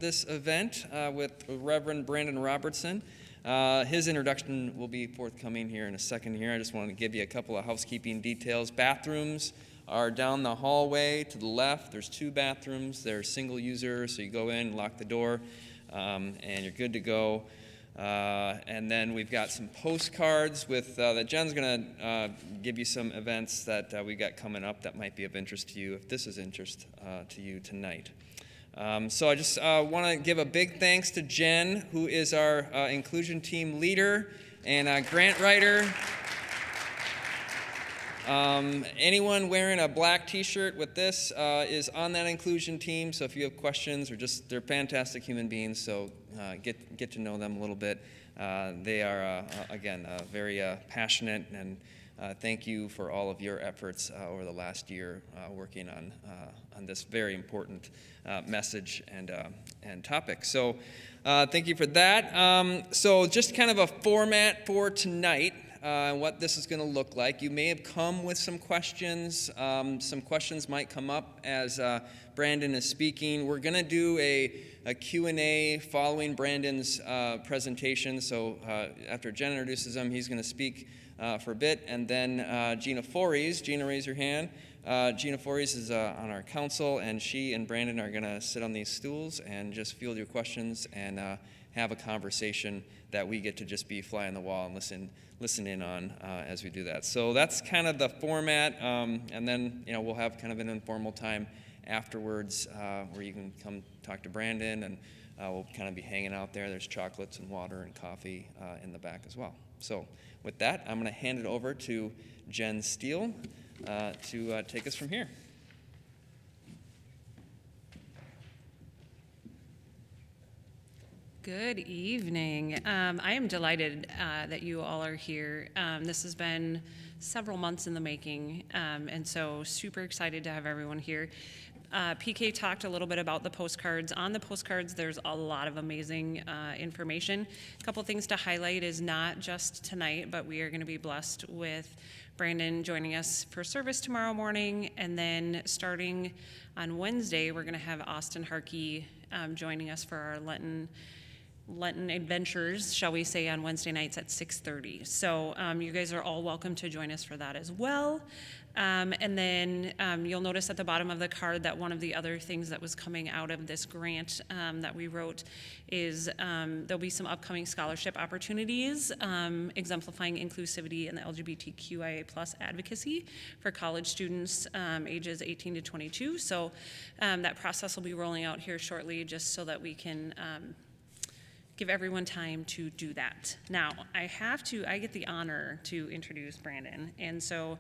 This event with Reverend Brandan Robertson. His introduction will be forthcoming here in a second here. I just wanted to give you a couple of housekeeping details. Bathrooms are down the hallway to the left. There's 2 bathrooms. They're single user, so you go in, lock the door, and you're good to go. And then we've got some postcards with that Jen's going to give you some events that we got coming up that might be of interest to you if this is interest to you tonight. So I just want to give a big thanks to Jen, who is our inclusion team leader and grant writer. Anyone wearing a black t-shirt with this is on that inclusion team, so if you have questions or they're fantastic human beings, so get to know them a little bit. They are, again, very passionate, and thank you for all of your efforts over the last year working on this very important message and topic. So thank you for that. So just kind of a format for tonight, what this is going to look like. You may have come with some questions. Some questions might come up as Brandan is speaking. We're going to do a Q&A following Brandan's presentation. So after Jen introduces him, he's going to speak for a bit, and then Gina Fories. Gina, raise your hand. Gina Fories is on our council, and she and Brandan are going to sit on these stools and just field your questions and have a conversation that we get to just be fly on the wall and listen in on as we do that. So that's kind of the format, and then we'll have kind of an informal time afterwards where you can come talk to Brandan, and we'll kind of be hanging out there. There's chocolates and water and coffee in the back as well. So with that, I'm going to hand it over to Jen Steele to take us from here. Good evening. I am delighted that you all are here. This has been several months in the making, and so super excited to have everyone here. PK talked a little bit about the postcards. On the postcards, there's a lot of amazing information. A couple things to highlight is not just tonight, but we are going to be blessed with Brandan joining us for service tomorrow morning, and then starting on Wednesday, we're going to have Austin Harkey joining us for our Lenten adventures, shall we say, on Wednesday nights at 6:30. So you guys are all welcome to join us for that as well. And then you'll notice at the bottom of the card that one of the other things that was coming out of this grant that we wrote is there'll be some upcoming scholarship opportunities exemplifying inclusivity and the LGBTQIA+ advocacy for college students ages 18 to 22. So that process will be rolling out here shortly, just so that we can give everyone time to do that. Now, I get the honor to introduce Brandan, and so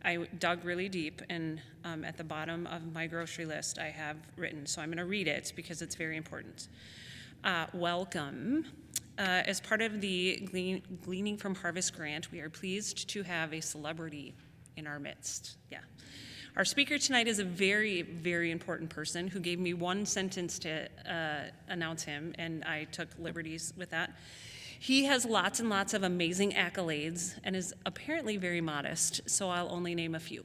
I dug really deep, and at the bottom of my grocery list I have written, so I'm going to read it because it's very important. Welcome. As part of the Gleaning from Harvest grant, we are pleased to have a celebrity in our midst. Yeah. Our speaker tonight is a very, very important person who gave me one sentence to announce him, and I took liberties with that. He has lots and lots of amazing accolades and is apparently very modest, so I'll only name a few.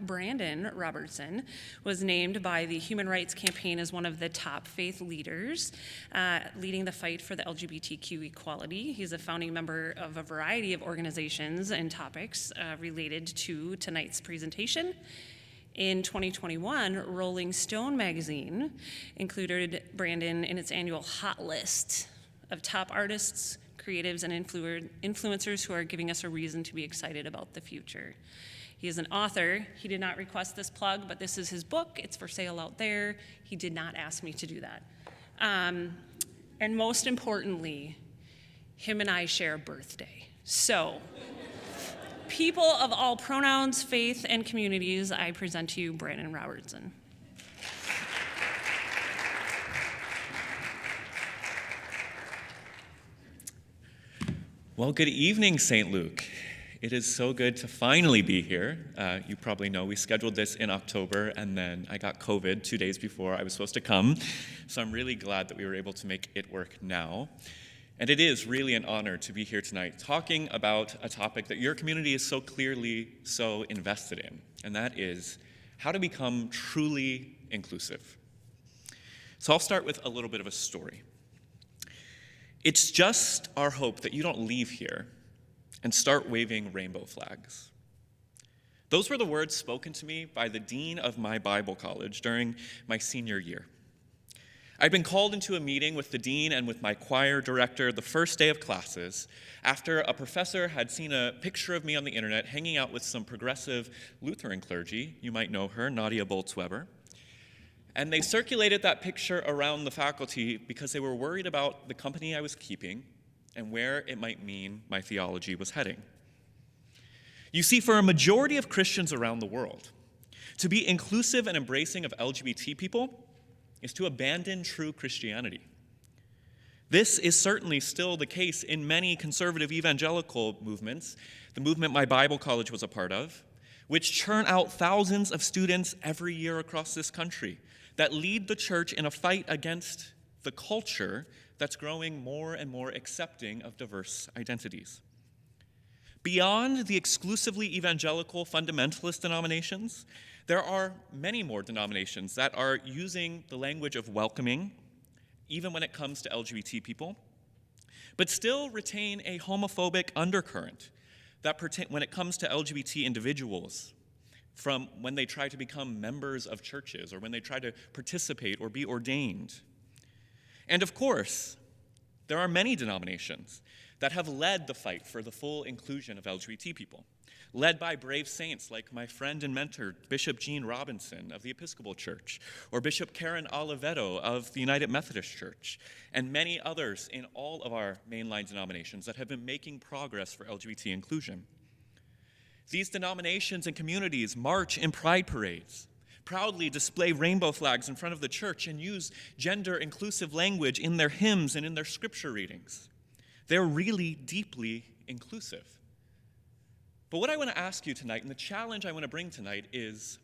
Brandan Robertson was named by the Human Rights Campaign as one of the top faith leaders leading the fight for the LGBTQ equality. He's a founding member of a variety of organizations and topics related to tonight's presentation. In 2021, Rolling Stone magazine included Brandan in its annual hot list of top artists, creatives, and influencers who are giving us a reason to be excited about the future. He is an author. He did not request this plug, but this is his book. It's for sale out there. He did not ask me to do that. And most importantly, him and I share a birthday. So, people of all pronouns, faith, and communities, I present to you Brandan Robertson. Well, good evening, St. Luke. It is so good to finally be here. You probably know we scheduled this in October, and then I got COVID 2 days before I was supposed to come. So I'm really glad that we were able to make it work now. And it is really an honor to be here tonight talking about a topic that your community is so clearly so invested in, and that is how to become truly inclusive. So I'll start with a little bit of a story. It's just our hope that you don't leave here and start waving rainbow flags. Those were the words spoken to me by the dean of my Bible college during my senior year. I'd been called into a meeting with the dean and with my choir director the first day of classes after a professor had seen a picture of me on the internet hanging out with some progressive Lutheran clergy. You might know her, Nadia Bolz-Weber. And they circulated that picture around the faculty because they were worried about the company I was keeping and where it might mean my theology was heading. You see, for a majority of Christians around the world, to be inclusive and embracing of LGBT people is to abandon true Christianity. This is certainly still the case in many conservative evangelical movements, the movement my Bible college was a part of, which churn out thousands of students every year across this country that lead the church in a fight against the culture that's growing more and more accepting of diverse identities. Beyond the exclusively evangelical fundamentalist denominations, there are many more denominations that are using the language of welcoming, even when it comes to LGBT people, but still retain a homophobic undercurrent that when it comes to LGBT individuals, from when they try to become members of churches or when they try to participate or be ordained. And of course, there are many denominations that have led the fight for the full inclusion of LGBT people, led by brave saints like my friend and mentor, Bishop Gene Robertson of the Episcopal Church, or Bishop Karen Oliveto of the United Methodist Church, and many others in all of our mainline denominations that have been making progress for LGBT inclusion. These denominations and communities march in pride parades, proudly display rainbow flags in front of the church, and use gender-inclusive language in their hymns and in their scripture readings. They're really deeply inclusive. But what I want to ask you tonight, and the challenge I want to bring tonight is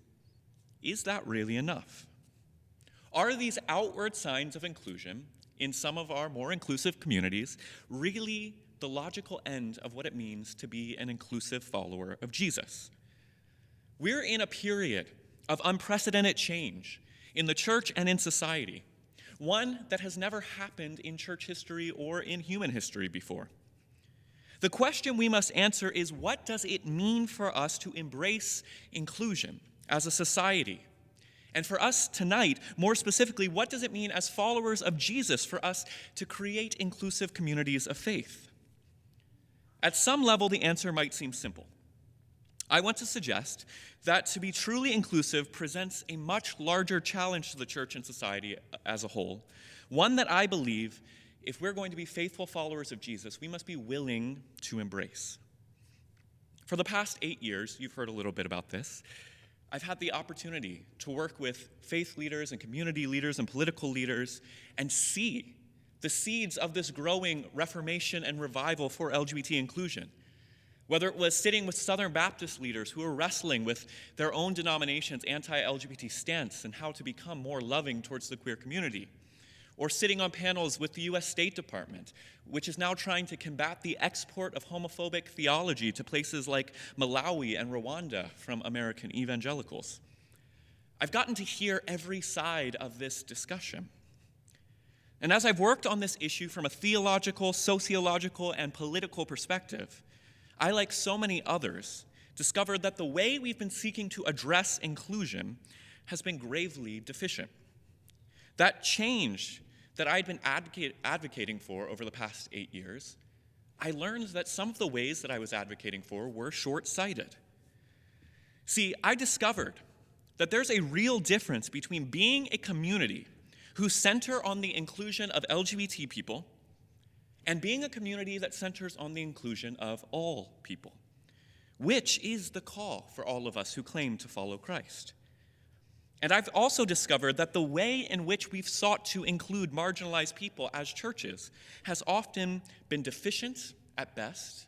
that really enough? Are these outward signs of inclusion in some of our more inclusive communities really the logical end of what it means to be an inclusive follower of Jesus? We're in a period of unprecedented change in the church and in society, one that has never happened in church history or in human history before. The question we must answer is, what does it mean for us to embrace inclusion as a society? And for us tonight, more specifically, what does it mean as followers of Jesus for us to create inclusive communities of faith? At some level, the answer might seem simple. I want to suggest that to be truly inclusive presents a much larger challenge to the church and society as a whole, one that I believe, if we're going to be faithful followers of Jesus, we must be willing to embrace. For the past 8 years, you've heard a little bit about this, I've had the opportunity to work with faith leaders and community leaders and political leaders and see the seeds of this growing reformation and revival for LGBT inclusion. Whether it was sitting with Southern Baptist leaders who are wrestling with their own denomination's anti-LGBT stance and how to become more loving towards the queer community, or sitting on panels with the U.S. State Department, which is now trying to combat the export of homophobic theology to places like Malawi and Rwanda from American evangelicals. I've gotten to hear every side of this discussion. And as I've worked on this issue from a theological, sociological, and political perspective, I, like so many others, discovered that the way we've been seeking to address inclusion has been gravely deficient. That change that I'd been advocating for over the past 8 years, I learned that some of the ways that I was advocating for were short-sighted. See, I discovered that there's a real difference between being a community who center on the inclusion of LGBT people and being a community that centers on the inclusion of all people, which is the call for all of us who claim to follow Christ. And I've also discovered that the way in which we've sought to include marginalized people as churches has often been deficient at best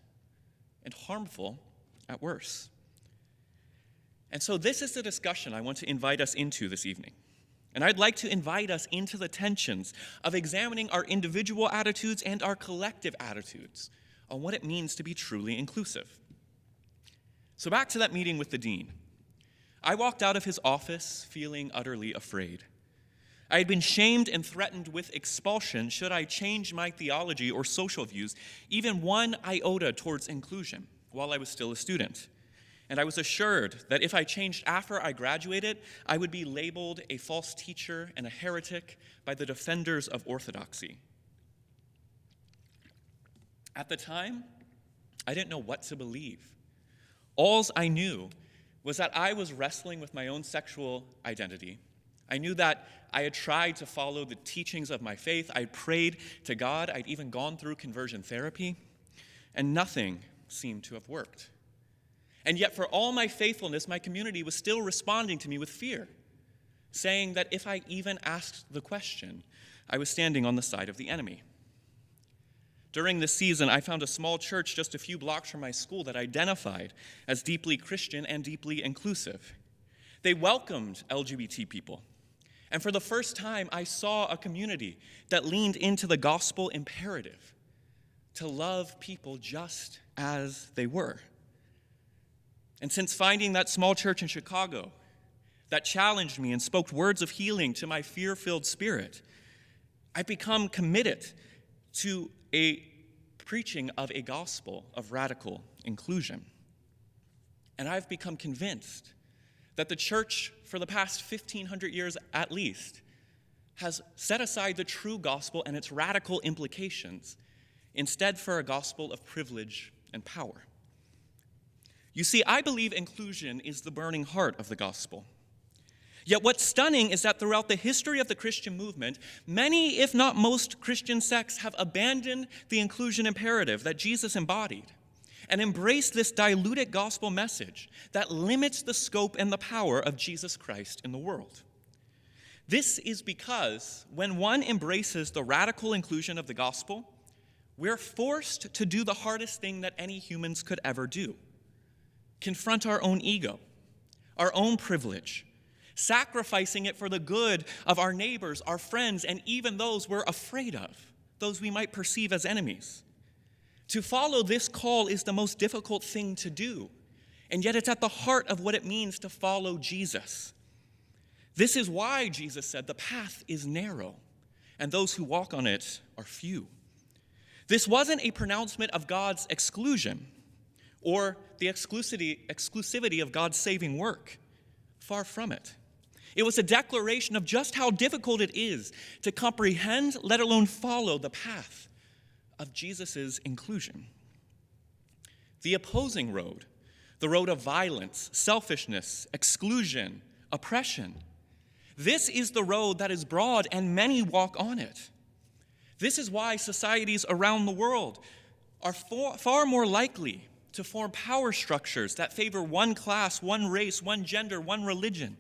and harmful at worst. And so this is the discussion I want to invite us into this evening. And I'd like to invite us into the tensions of examining our individual attitudes and our collective attitudes on what it means to be truly inclusive. So back to that meeting with the dean. I walked out of his office feeling utterly afraid. I had been shamed and threatened with expulsion should I change my theology or social views, even one iota towards inclusion, while I was still a student. And I was assured that if I changed after I graduated, I would be labeled a false teacher and a heretic by the defenders of orthodoxy. At the time, I didn't know what to believe. All I knew was that I was wrestling with my own sexual identity. I knew that I had tried to follow the teachings of my faith. I prayed to God. I'd even gone through conversion therapy, and nothing seemed to have worked. And yet, for all my faithfulness, my community was still responding to me with fear, saying that if I even asked the question, I was standing on the side of the enemy. During this season, I found a small church just a few blocks from my school that identified as deeply Christian and deeply inclusive. They welcomed LGBT people. And for the first time, I saw a community that leaned into the gospel imperative to love people just as they were. And since finding that small church in Chicago that challenged me and spoke words of healing to my fear-filled spirit, I've become committed to a preaching of a gospel of radical inclusion. And I've become convinced that the church, for the past 1,500 years at least, has set aside the true gospel and its radical implications, instead for a gospel of privilege and power. You see, I believe inclusion is the burning heart of the gospel. Yet what's stunning is that throughout the history of the Christian movement, many, if not most, Christian sects have abandoned the inclusion imperative that Jesus embodied and embraced this diluted gospel message that limits the scope and the power of Jesus Christ in the world. This is because when one embraces the radical inclusion of the gospel, we're forced to do the hardest thing that any humans could ever do: confront our own ego, our own privilege, sacrificing it for the good of our neighbors, our friends, and even those we're afraid of, those we might perceive as enemies. To follow this call is the most difficult thing to do, and yet it's at the heart of what it means to follow Jesus. This is why Jesus said the path is narrow, and those who walk on it are few. This wasn't a pronouncement of God's exclusion or the exclusivity of God's saving work. Far from it. It was a declaration of just how difficult it is to comprehend, let alone follow, the path of Jesus' inclusion. The opposing road, the road of violence, selfishness, exclusion, oppression, this is the road that is broad and many walk on it. This is why societies around the world are far more likely to form power structures that favor one class, one race, one gender, one religion,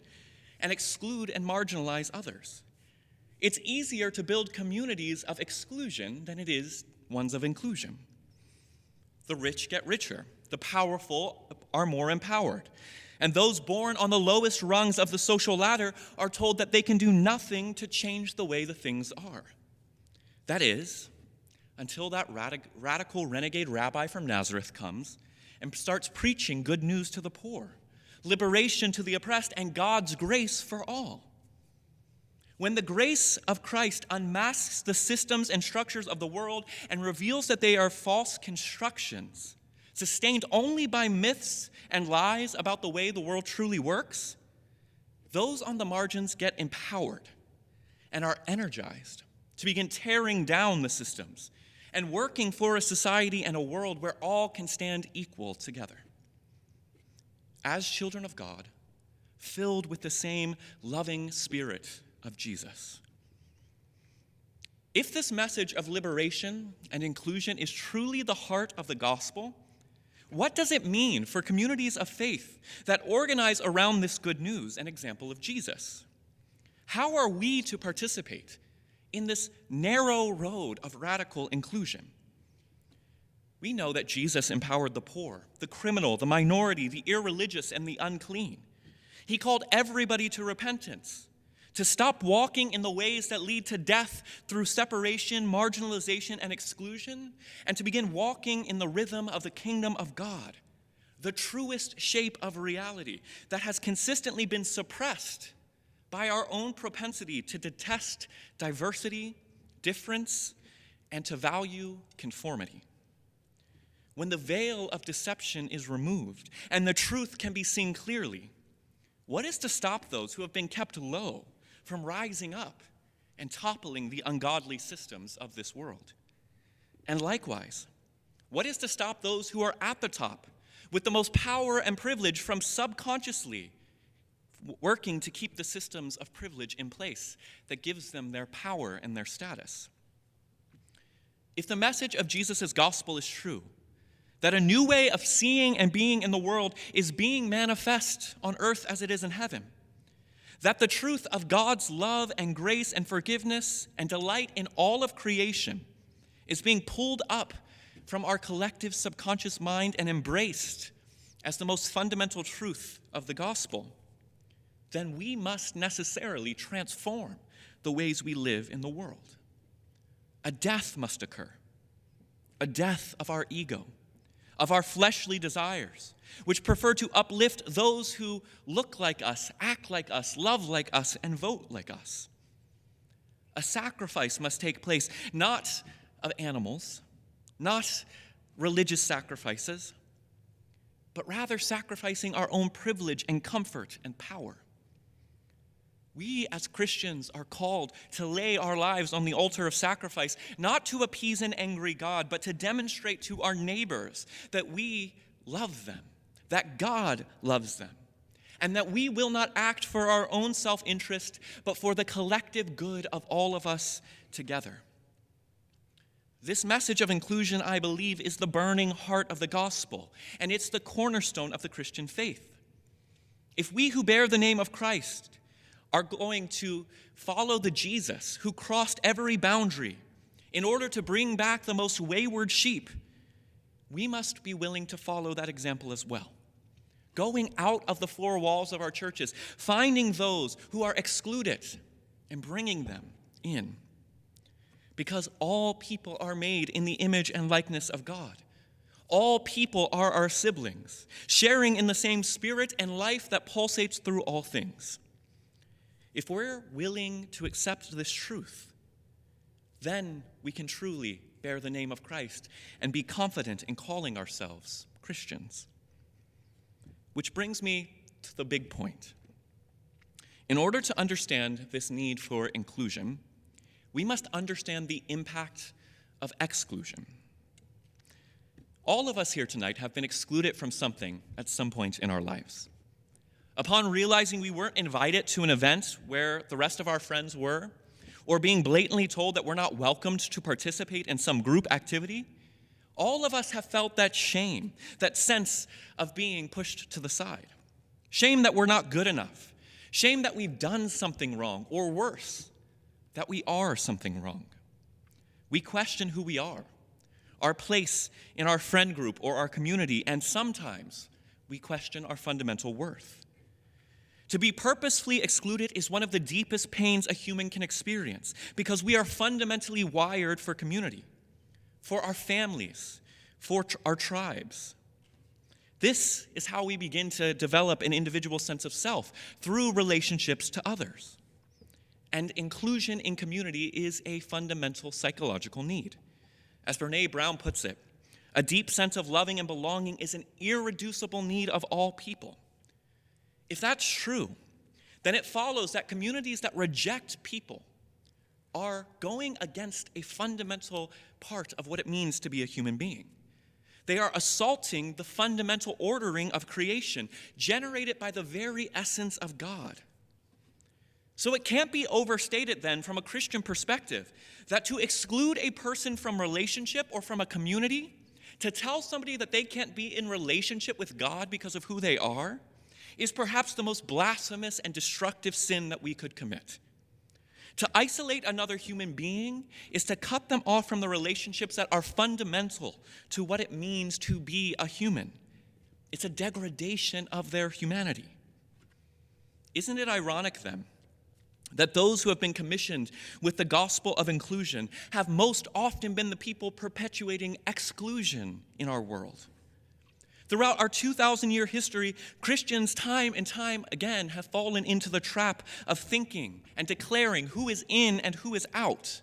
and exclude and marginalize others. It's easier to build communities of exclusion than it is ones of inclusion. The rich get richer. The powerful are more empowered. And those born on the lowest rungs of the social ladder are told that they can do nothing to change the way the things are. That is, until that radical renegade rabbi from Nazareth comes and starts preaching good news to the poor, liberation to the oppressed, and God's grace for all. When the grace of Christ unmasks the systems and structures of the world and reveals that they are false constructions, sustained only by myths and lies about the way the world truly works, those on the margins get empowered and are energized to begin tearing down the systems and working for a society and a world where all can stand equal together. As children of God, filled with the same loving spirit of Jesus. If this message of liberation and inclusion is truly the heart of the gospel, what does it mean for communities of faith that organize around this good news and example of Jesus? How are we to participate in this narrow road of radical inclusion? We know that Jesus empowered the poor, the criminal, the minority, the irreligious, and the unclean. He called everybody to repentance, to stop walking in the ways that lead to death through separation, marginalization, and exclusion, and to begin walking in the rhythm of the kingdom of God, the truest shape of reality that has consistently been suppressed by our own propensity to detest diversity, difference, and to value conformity. When the veil of deception is removed and the truth can be seen clearly, what is to stop those who have been kept low from rising up and toppling the ungodly systems of this world? And likewise, what is to stop those who are at the top with the most power and privilege from subconsciously working to keep the systems of privilege in place that gives them their power and their status? If the message of Jesus' gospel is true, that a new way of seeing and being in the world is being manifest on earth as it is in heaven, that the truth of God's love and grace and forgiveness and delight in all of creation is being pulled up from our collective subconscious mind and embraced as the most fundamental truth of the gospel, then we must necessarily transform the ways we live in the world. A death must occur, a death of our ego, of our fleshly desires, which prefer to uplift those who look like us, act like us, love like us, and vote like us. A sacrifice must take place, not of animals, not religious sacrifices, but rather sacrificing our own privilege and comfort and power. We as Christians are called to lay our lives on the altar of sacrifice, not to appease an angry God, but to demonstrate to our neighbors that we love them, that God loves them, and that we will not act for our own self-interest, but for the collective good of all of us together. This message of inclusion, I believe, is the burning heart of the gospel, and it's the cornerstone of the Christian faith. If we who bear the name of Christ are going to follow the Jesus who crossed every boundary in order to bring back the most wayward sheep, we must be willing to follow that example as well. Going out of the four walls of our churches, finding those who are excluded and bringing them in. Because all people are made in the image and likeness of God. All people are our siblings, sharing in the same spirit and life that pulsates through all things. If we're willing to accept this truth, then we can truly bear the name of Christ and be confident in calling ourselves Christians. Which brings me to the big point. In order to understand this need for inclusion, we must understand the impact of exclusion. All of us here tonight have been excluded from something at some point in our lives. Upon realizing we weren't invited to an event where the rest of our friends were, or being blatantly told that we're not welcomed to participate in some group activity, all of us have felt that shame, that sense of being pushed to the side. Shame that we're not good enough. Shame that we've done something wrong, or worse, that we are something wrong. We question who we are, our place in our friend group or our community, and sometimes we question our fundamental worth. To be purposefully excluded is one of the deepest pains a human can experience because we are fundamentally wired for community, for our families, for our tribes. This is how we begin to develop an individual sense of self through relationships to others. And inclusion in community is a fundamental psychological need. As Brene Brown puts it, a deep sense of loving and belonging is an irreducible need of all people. If that's true, then it follows that communities that reject people are going against a fundamental part of what it means to be a human being. They are assaulting the fundamental ordering of creation generated by the very essence of God. So it can't be overstated then from a Christian perspective that to exclude a person from relationship or from a community, to tell somebody that they can't be in relationship with God because of who they are, is perhaps the most blasphemous and destructive sin that we could commit. To isolate another human being is to cut them off from the relationships that are fundamental to what it means to be a human. It's a degradation of their humanity. Isn't it ironic then that those who have been commissioned with the gospel of inclusion have most often been the people perpetuating exclusion in our world? Throughout our 2,000-year history, Christians time and time again have fallen into the trap of thinking and declaring who is in and who is out.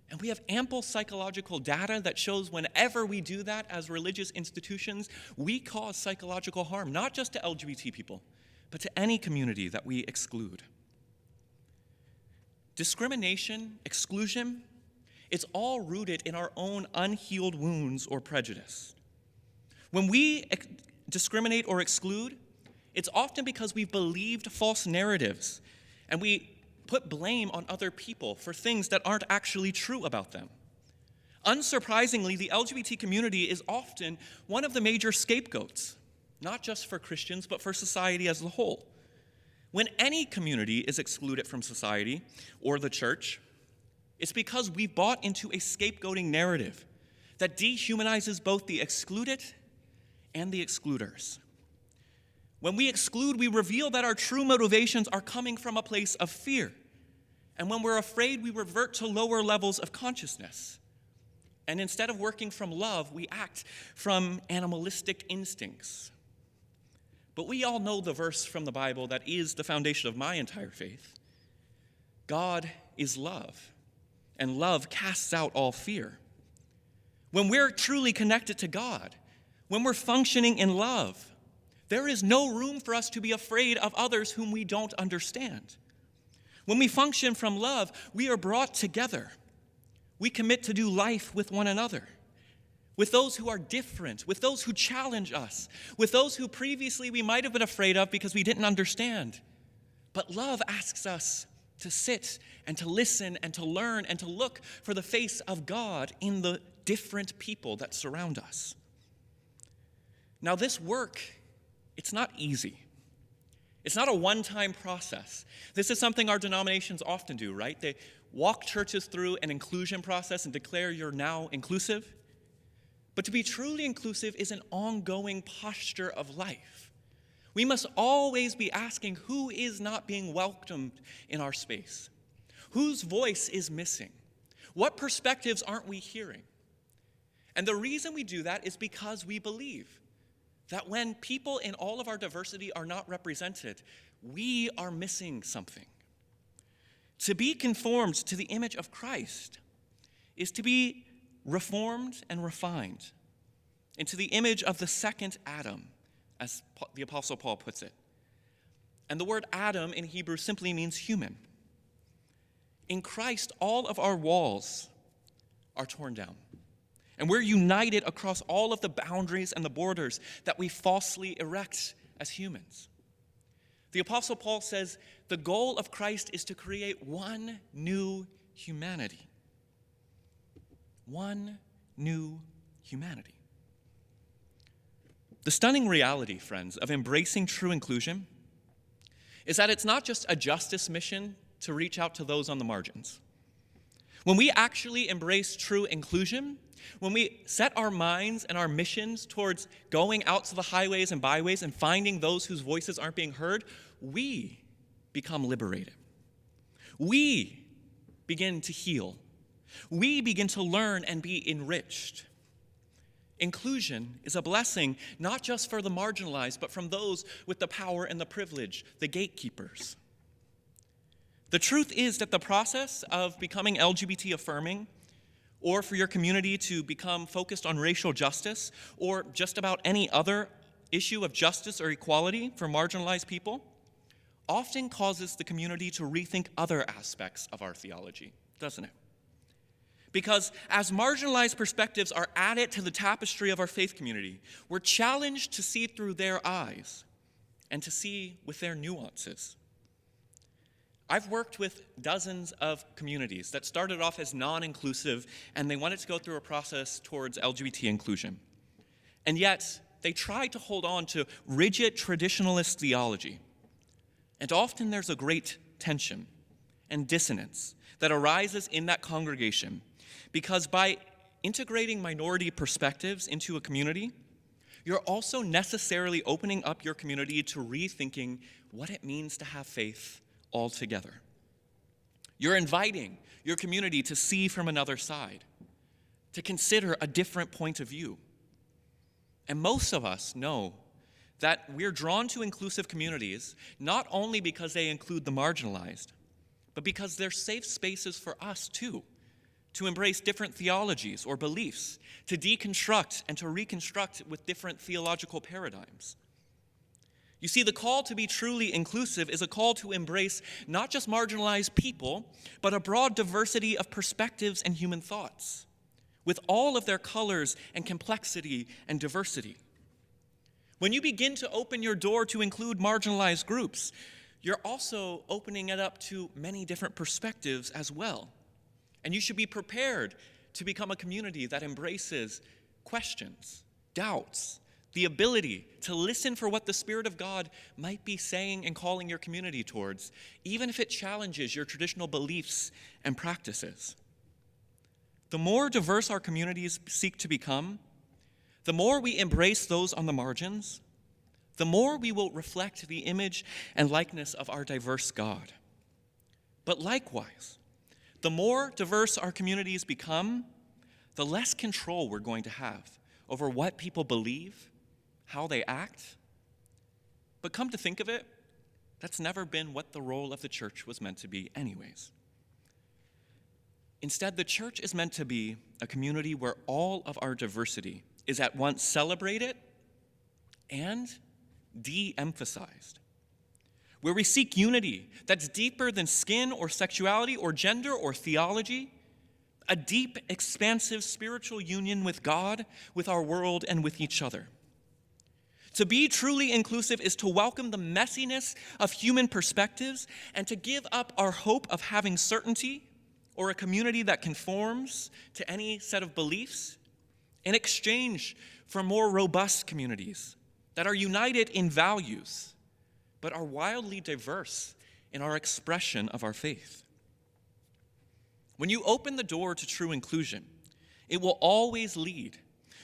And we have ample psychological data that shows whenever we do that as religious institutions, we cause psychological harm, not just to LGBT people, but to any community that we exclude. Discrimination, exclusion, it's all rooted in our own unhealed wounds or prejudice. When we discriminate or exclude, it's often because we've believed false narratives and we put blame on other people for things that aren't actually true about them. Unsurprisingly, the LGBT community is often one of the major scapegoats, not just for Christians, but for society as a whole. When any community is excluded from society or the church, it's because we've bought into a scapegoating narrative that dehumanizes both the excluded and the excluders. When we exclude, we reveal that our true motivations are coming from a place of fear. And when we're afraid, we revert to lower levels of consciousness. And instead of working from love, we act from animalistic instincts. But we all know the verse from the Bible that is the foundation of my entire faith. God is love, and love casts out all fear. When we're truly connected to God, when we're functioning in love, there is no room for us to be afraid of others whom we don't understand. When we function from love, we are brought together. We commit to do life with one another, with those who are different, with those who challenge us, with those who previously we might have been afraid of because we didn't understand. But love asks us to sit and to listen and to learn and to look for the face of God in the different people that surround us. Now, this work, it's not easy. It's not a one-time process. This is something our denominations often do, right? They walk churches through an inclusion process and declare you're now inclusive. But to be truly inclusive is an ongoing posture of life. We must always be asking who is not being welcomed in our space, whose voice is missing, what perspectives aren't we hearing? And the reason we do that is because we believe that when people in all of our diversity are not represented, we are missing something. To be conformed to the image of Christ is to be reformed and refined into the image of the second Adam, as the Apostle Paul puts it. And the word Adam in Hebrew simply means human. In Christ, all of our walls are torn down. And we're united across all of the boundaries and the borders that we falsely erect as humans. The Apostle Paul says the goal of Christ is to create one new humanity. One new humanity. The stunning reality, friends, of embracing true inclusion is that it's not just a justice mission to reach out to those on the margins. When we actually embrace true inclusion, when we set our minds and our missions towards going out to the highways and byways and finding those whose voices aren't being heard, we become liberated. We begin to heal. We begin to learn and be enriched. Inclusion is a blessing not just for the marginalized, but from those with the power and the privilege, the gatekeepers. The truth is that the process of becoming LGBT affirming, or for your community to become focused on racial justice, or just about any other issue of justice or equality for marginalized people, often causes the community to rethink other aspects of our theology, doesn't it? Because as marginalized perspectives are added to the tapestry of our faith community, we're challenged to see through their eyes and to see with their nuances. I've worked with dozens of communities that started off as non-inclusive, and they wanted to go through a process towards LGBT inclusion. And yet, they tried to hold on to rigid traditionalist theology. And often there's a great tension and dissonance that arises in that congregation, because by integrating minority perspectives into a community, you're also necessarily opening up your community to rethinking what it means to have faith altogether. You're inviting your community to see from another side, to consider a different point of view. And most of us know that we're drawn to inclusive communities not only because they include the marginalized, but because they're safe spaces for us too, to embrace different theologies or beliefs, to deconstruct and to reconstruct with different theological paradigms. You see, the call to be truly inclusive is a call to embrace not just marginalized people, but a broad diversity of perspectives and human thoughts, with all of their colors and complexity and diversity. When you begin to open your door to include marginalized groups, you're also opening it up to many different perspectives as well. And you should be prepared to become a community that embraces questions, doubts, the ability to listen for what the Spirit of God might be saying and calling your community towards, even if it challenges your traditional beliefs and practices. The more diverse our communities seek to become, the more we embrace those on the margins, the more we will reflect the image and likeness of our diverse God. But likewise, the more diverse our communities become, the less control we're going to have over what people believe, how they act. But come to think of it, that's never been what the role of the church was meant to be anyways. Instead, the church is meant to be a community where all of our diversity is at once celebrated and de-emphasized, where we seek unity that's deeper than skin or sexuality or gender or theology, a deep, expansive spiritual union with God, with our world, and with each other. To be truly inclusive is to welcome the messiness of human perspectives and to give up our hope of having certainty or a community that conforms to any set of beliefs in exchange for more robust communities that are united in values but are wildly diverse in our expression of our faith. When you open the door to true inclusion, it will always lead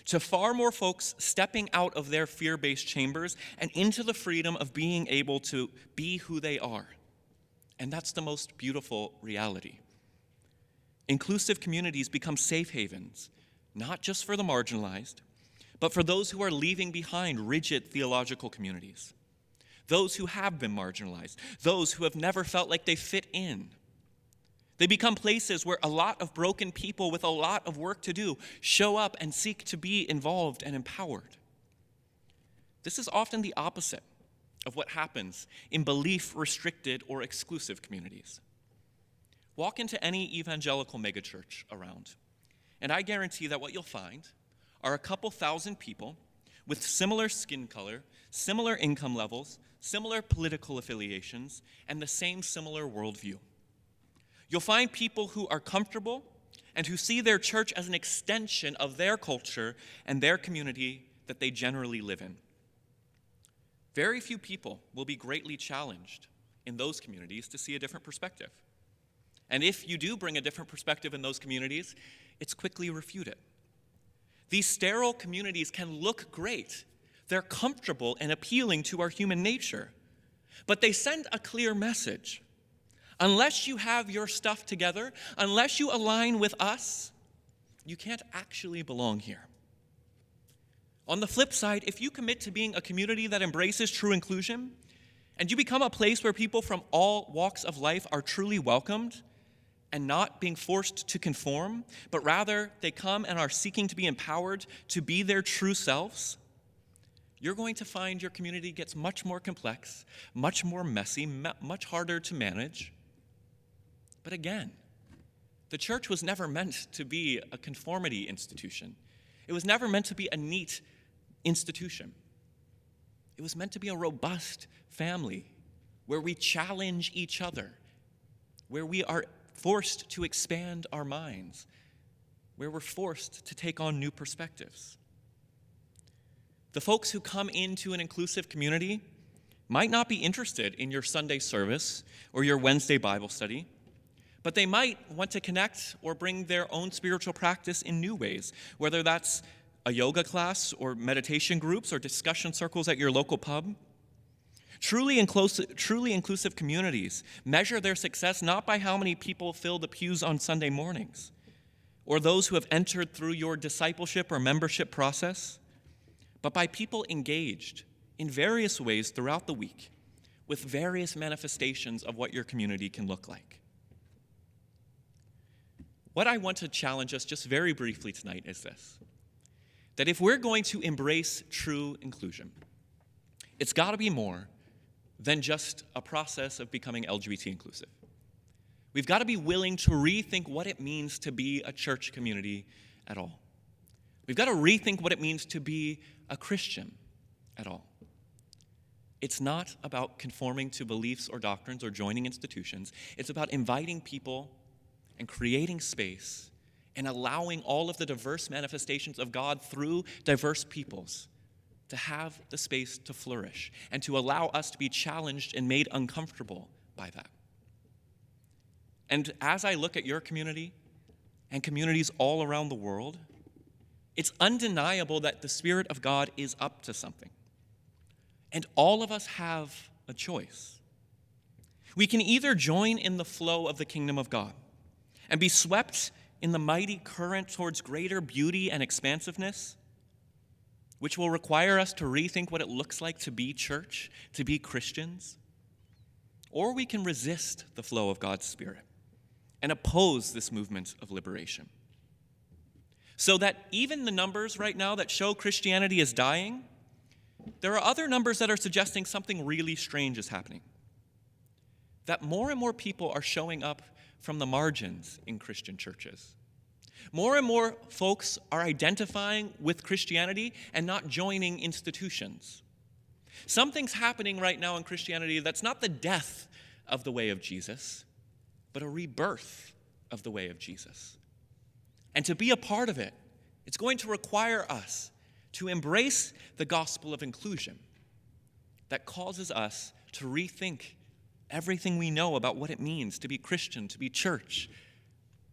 to far more folks stepping out of their fear-based chambers and into the freedom of being able to be who they are. And that's the most beautiful reality. Inclusive communities become safe havens, not just for the marginalized, but for those who are leaving behind rigid theological communities, those who have been marginalized, those who have never felt like they fit in. They become places where a lot of broken people with a lot of work to do show up and seek to be involved and empowered. This is often the opposite of what happens in belief-restricted or exclusive communities. Walk into any evangelical megachurch around, and I guarantee that what you'll find are a couple thousand people with similar skin color, similar income levels, similar political affiliations, and the same similar worldview. You'll find people who are comfortable and who see their church as an extension of their culture and their community that they generally live in. Very few people will be greatly challenged in those communities to see a different perspective. And if you do bring a different perspective in those communities, it's quickly refuted. These sterile communities can look great. They're comfortable and appealing to our human nature. But they send a clear message. Unless you have your stuff together, unless you align with us, you can't actually belong here. On the flip side, if you commit to being a community that embraces true inclusion, and you become a place where people from all walks of life are truly welcomed and not being forced to conform, but rather they come and are seeking to be empowered to be their true selves, you're going to find your community gets much more complex, much more messy, much harder to manage. But again, the church was never meant to be a conformity institution. It was never meant to be a neat institution. It was meant to be a robust family where we challenge each other, where we are forced to expand our minds, where we're forced to take on new perspectives. The folks who come into an inclusive community might not be interested in your Sunday service or your Wednesday Bible study, but they might want to connect or bring their own spiritual practice in new ways, whether that's a yoga class or meditation groups or discussion circles at your local pub. Truly inclusive communities measure their success not by how many people fill the pews on Sunday mornings, or those who have entered through your discipleship or membership process, but by people engaged in various ways throughout the week with various manifestations of what your community can look like. What I want to challenge us just very briefly tonight is this: that if we're going to embrace true inclusion, it's got to be more than just a process of becoming LGBT inclusive. We've got to be willing to rethink what it means to be a church community at all. We've got to rethink what it means to be a Christian at all. It's not about conforming to beliefs or doctrines or joining institutions. It's about inviting people and creating space and allowing all of the diverse manifestations of God through diverse peoples to have the space to flourish and to allow us to be challenged and made uncomfortable by that. And as I look at your community and communities all around the world, it's undeniable that the Spirit of God is up to something. And all of us have a choice. We can either join in the flow of the kingdom of God and be swept in the mighty current towards greater beauty and expansiveness, which will require us to rethink what it looks like to be church, to be Christians, or we can resist the flow of God's Spirit and oppose this movement of liberation. So that even the numbers right now that show Christianity is dying, there are other numbers that are suggesting something really strange is happening. That more and more people are showing up from the margins in Christian churches. More and more folks are identifying with Christianity and not joining institutions. Something's happening right now in Christianity that's not the death of the way of Jesus, but a rebirth of the way of Jesus. And to be a part of it, it's going to require us to embrace the gospel of inclusion that causes us to rethink everything we know about what it means to be Christian, to be church,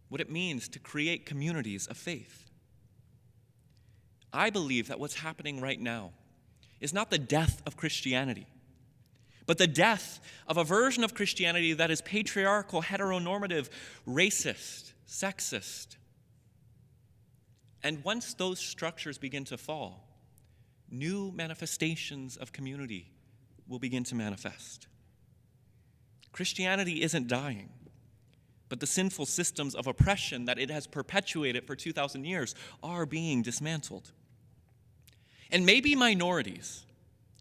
what it means to create communities of faith. I believe that what's happening right now is not the death of Christianity, but the death of a version of Christianity that is patriarchal, heteronormative, racist, sexist. And once those structures begin to fall, new manifestations of community will begin to manifest. Christianity isn't dying, but the sinful systems of oppression that it has perpetuated for 2,000 years are being dismantled. And maybe minorities,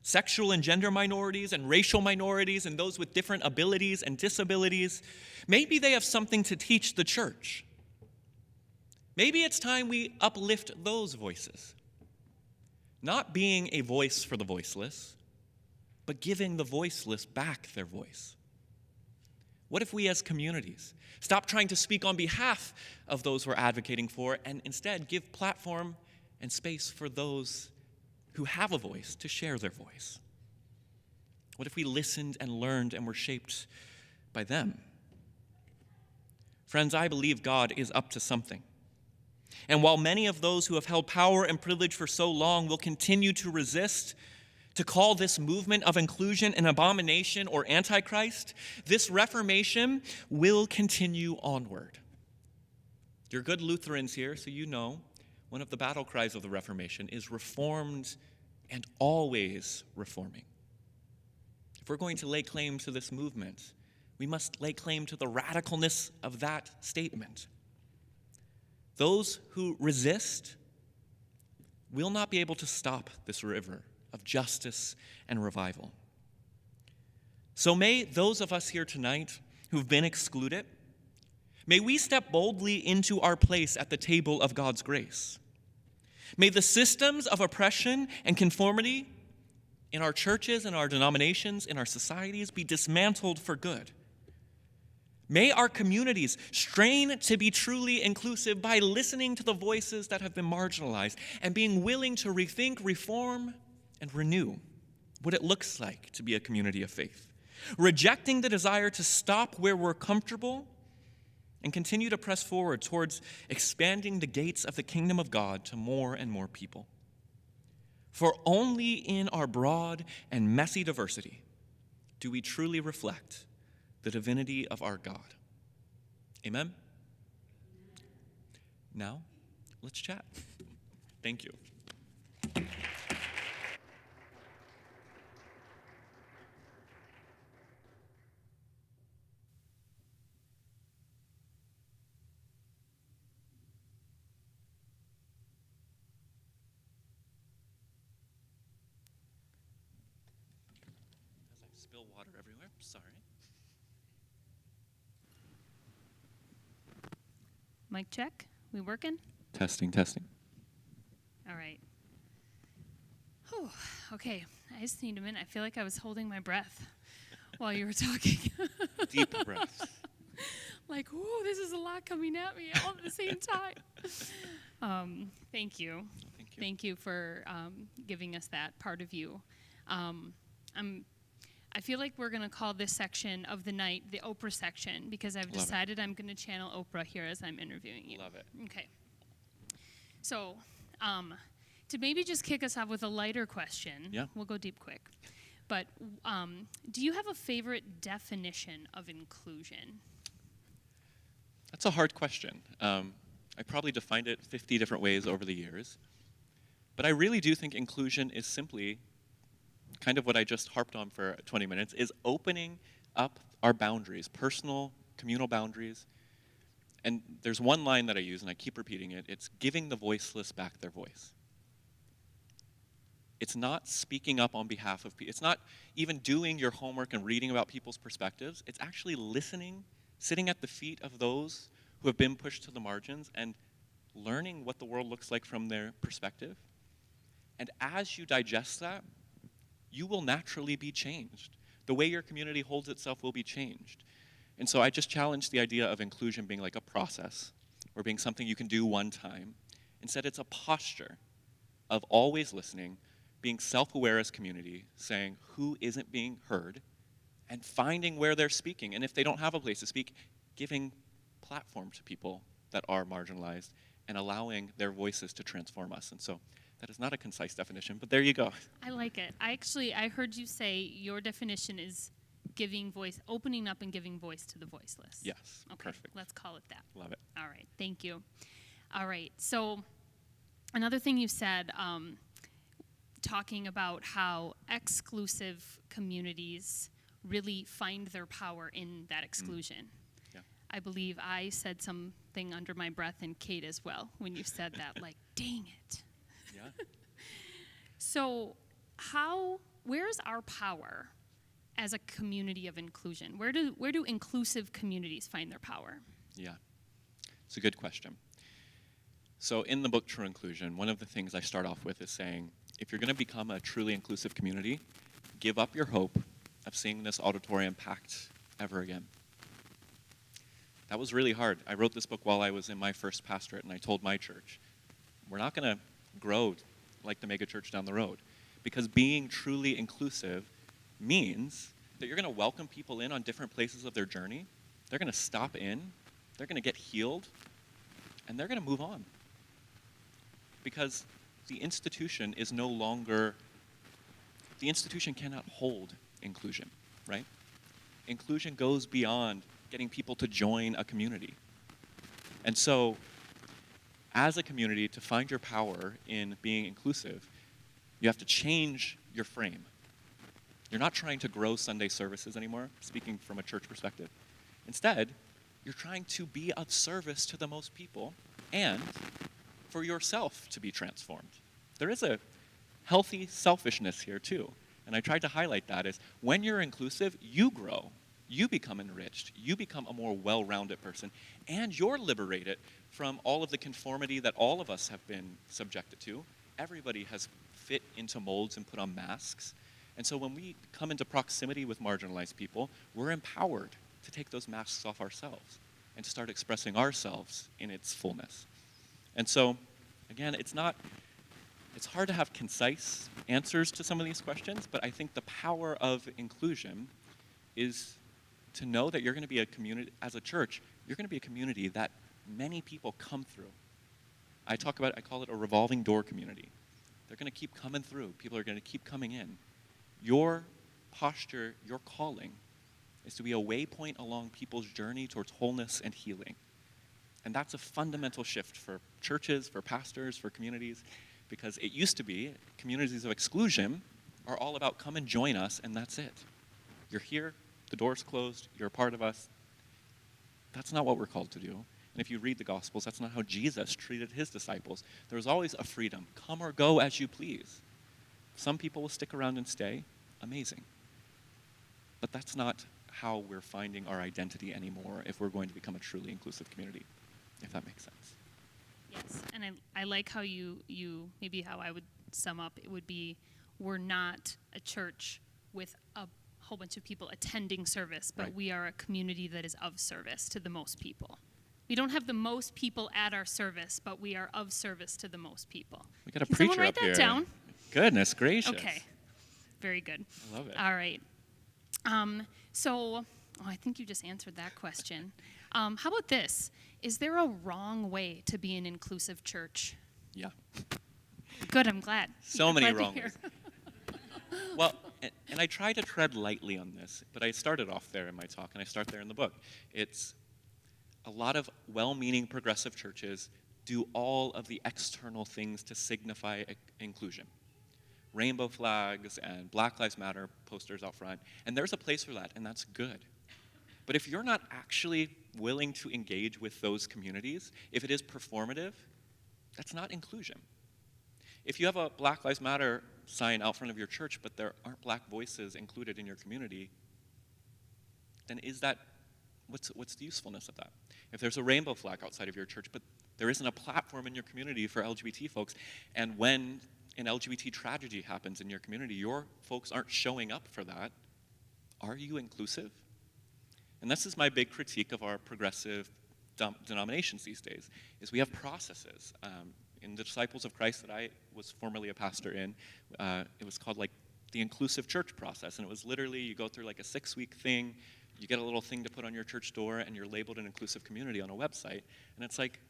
sexual and gender minorities and racial minorities and those with different abilities and disabilities, maybe they have something to teach the church. Maybe it's time we uplift those voices, not being a voice for the voiceless, but giving the voiceless back their voice. What if we as communities stop trying to speak on behalf of those we're advocating for and instead give platform and space for those who have a voice to share their voice? What if we listened and learned and were shaped by them? Friends, I believe God is up to something. And while many of those who have held power and privilege for so long will continue to resist, to call this movement of inclusion an abomination or antichrist, this reformation will continue onward. You're good Lutherans here, so you know one of the battle cries of the Reformation is reformed and always reforming. If we're going to lay claim to this movement, we must lay claim to the radicalness of that statement. Those who resist will not be able to stop this river of justice and revival. So may those of us here tonight who've been excluded, may we step boldly into our place at the table of God's grace. May the systems of oppression and conformity in our churches, in our denominations, in our societies be dismantled for good. May our communities strain to be truly inclusive by listening to the voices that have been marginalized and being willing to rethink, reform, and renew what it looks like to be a community of faith. Rejecting the desire to stop where we're comfortable and continue to press forward towards expanding the gates of the kingdom of God to more and more people. For only in our broad and messy diversity do we truly reflect the divinity of our God. Amen? Now, let's chat. Thank you. Spill water everywhere. Sorry. Mic check. We working? Testing, testing. All right. Whew. Okay. I just need a minute. I feel like I was holding my breath while you were talking. Deep breaths. Like, ooh, this is a lot coming at me all at the same time. Thank you. Thank you. Thank you for giving us that part of you. I feel like we're going to call this section of the night the Oprah section because I've decided I'm going to channel Oprah here as I'm interviewing you. Love it. Okay. So, to maybe just kick us off with a lighter question, Yeah. we'll go deep quick. But do you have a favorite definition of inclusion? That's a hard question. I probably defined it 50 different ways over the years. But I really do think inclusion is simply kind of what I just harped on for 20 minutes, is opening up our boundaries, personal, communal boundaries. And there's one line that I use, and I keep repeating it. It's giving the voiceless back their voice. It's not speaking up on behalf of people. It's not even doing your homework and reading about people's perspectives. It's actually listening, sitting at the feet of those who have been pushed to the margins and learning what the world looks like from their perspective. And as you digest that, you will naturally be changed. The way your community holds itself will be changed. And so I just challenge the idea of inclusion being like a process or being something you can do one time. Instead, it's a posture of always listening, being self-aware as community, saying who isn't being heard, and finding where they're speaking. And if they don't have a place to speak, giving platform to people that are marginalized and allowing their voices to transform us. And so that is not a concise definition, but there you go. I like it. I heard you say your definition is giving voice, opening up and giving voice to the voiceless. Yes, Okay, perfect. let's call it that. Love it. All right, thank you. All right, so another thing you said, talking about how exclusive communities really find their power in that exclusion. Yeah. I believe I said something under my breath, and Kate as well, when you said that, like, dang it. Yeah. So where's our power as a community of inclusion? Where do inclusive communities find their power? Yeah. It's a good question. So in the book True Inclusion, one of the things I start off with is saying, if you're going to become a truly inclusive community, give up your hope of seeing this auditorium packed ever again. That was really hard. I wrote this book while I was in my first pastorate, and I told my church, we're not going to grow like the mega church down the road, because being truly inclusive means that you're going to welcome people in on different places of their journey. They're going to stop in, they're going to get healed, and they're going to move on. Because the institution is no longer, the institution cannot hold inclusion, right? Inclusion goes beyond getting people to join a community. And so, as a community, to find your power in being inclusive, you have to change your frame. You're not trying to grow Sunday services anymore, speaking from a church perspective. Instead, you're trying to be of service to the most people and for yourself to be transformed. There is a healthy selfishness here too. And I tried to highlight that is when you're inclusive, you grow, you become enriched, you become a more well-rounded person, and you're liberated from all of the conformity that all of us have been subjected to. Everybody has fit into molds and put on masks. And so when we come into proximity with marginalized people, we're empowered to take those masks off ourselves and to start expressing ourselves in its fullness. And so, again, it's hard to have concise answers to some of these questions, but I think the power of inclusion is to know that you're going to be a community, as a church, you're going to be a community that many people come through. I call it a revolving door community. They're going to keep coming through. People are going to keep coming in. Your posture, your calling, is to be a waypoint along people's journey towards wholeness and healing. And that's a fundamental shift for churches, for pastors, for communities, because it used to be communities of exclusion are all about come and join us, and that's it. You're here, the door's closed, you're a part of us. That's not what we're called to do. And if you read the Gospels, that's not how Jesus treated his disciples. There was always a freedom. Come or go as you please. Some people will stick around and stay. Amazing. But that's not how we're finding our identity anymore if we're going to become a truly inclusive community, if that makes sense. Yes, and I like how you maybe how I would sum up it would be, we're not a church with a whole bunch of people attending service, but Right. we are a community that is of service to the most people. We don't have the most people at our service, but we are of service to the most people. We got a Can someone preacher write up that here. down? Goodness gracious. Okay, very good. I love it. All right. I think you just answered that question. How about this? Is there a wrong way to be an inclusive church? Yeah. Good, I'm glad. So I'm many glad to wrong hear. ways. Well, and I try to tread lightly on this, but I started off there in my talk, and I start there in the book. It's a lot of well-meaning progressive churches do all of the external things to signify inclusion. Rainbow flags and Black Lives Matter posters out front, and there's a place for that, and that's good. But if you're not actually willing to engage with those communities, if it is performative, that's not inclusion. If you have a Black Lives Matter sign out front of your church, but there aren't black voices included in your community, then what's the usefulness of that? If there's a rainbow flag outside of your church, but there isn't a platform in your community for LGBT folks, and when an LGBT tragedy happens in your community, your folks aren't showing up for that, are you inclusive? And this is my big critique of our progressive denominations these days, is we have processes. In the Disciples of Christ that I was formerly a pastor in, it was called like the inclusive church process. And it was literally, you go through like a 6-week thing, you get a little thing to put on your church door, and you're labeled an inclusive community on a website. And it's like,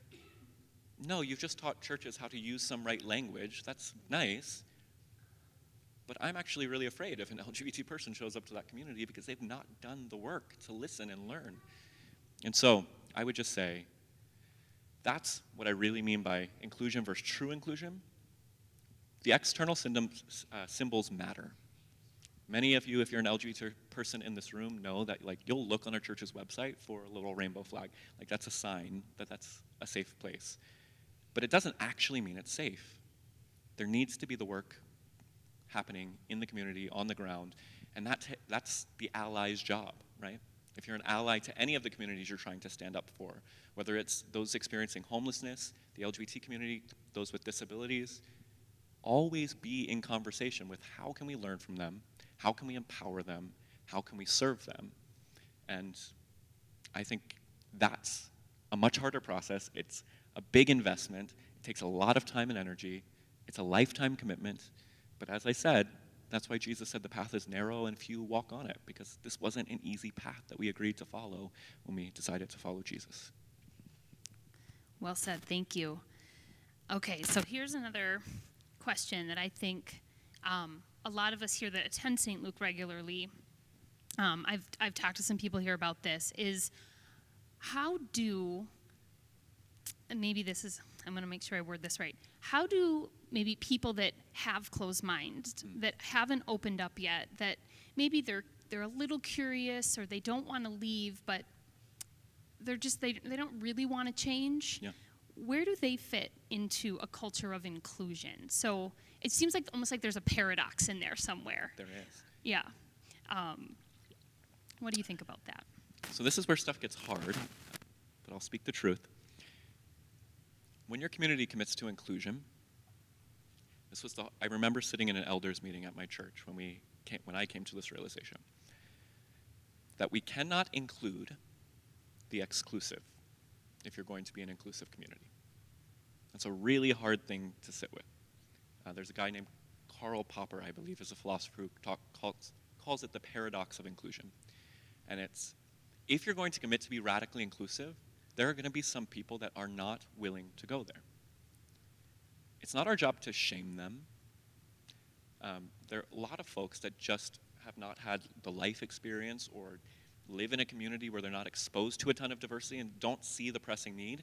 no, you've just taught churches how to use some right language. That's nice. But I'm actually really afraid if an LGBT person shows up to that community because they've not done the work to listen and learn. And so I would just say, that's what I really mean by inclusion versus true inclusion. The external symbols matter. Many of you, if you're an LGBT person in this room, know that like you'll look on our church's website for a little rainbow flag. Like that's a sign that that's a safe place. But it doesn't actually mean it's safe. There needs to be the work happening in the community, on the ground, and that's the ally's job, right? If you're an ally to any of the communities you're trying to stand up for, whether it's those experiencing homelessness, the LGBT community, those with disabilities, always be in conversation with how can we learn from them, how can we empower them, how can we serve them. And I think that's a much harder process. It's a big investment. It takes a lot of time and energy. It's a lifetime commitment. But as I said, that's why Jesus said the path is narrow and few walk on it, because this wasn't an easy path that we agreed to follow when we decided to follow Jesus. Well said, thank you. Okay, so here's another question that I think a lot of us here that attend St. Luke regularly, I've talked to some people here about this, is how do, and maybe this is, I'm going to make sure I word this right, how do maybe people that have closed minds, that haven't opened up yet, that maybe they're a little curious or they don't want to leave, but they're just, they don't really want to change, Yeah. Where do they fit into a culture of inclusion? So it seems like almost like there's a paradox in there somewhere. There is. Yeah. What do you think about that? So this is where stuff gets hard, but I'll speak the truth. When your community commits to inclusion, I remember sitting in an elders meeting at my church when I came to this realization, that we cannot include the exclusive if you're going to be an inclusive community. That's a really hard thing to sit with. There's a guy named Karl Popper, I believe, is a philosopher who calls it the paradox of inclusion. And it's, if you're going to commit to be radically inclusive, there are going to be some people that are not willing to go there. It's not our job to shame them. There are a lot of folks that just have not had the life experience or live in a community where they're not exposed to a ton of diversity and don't see the pressing need.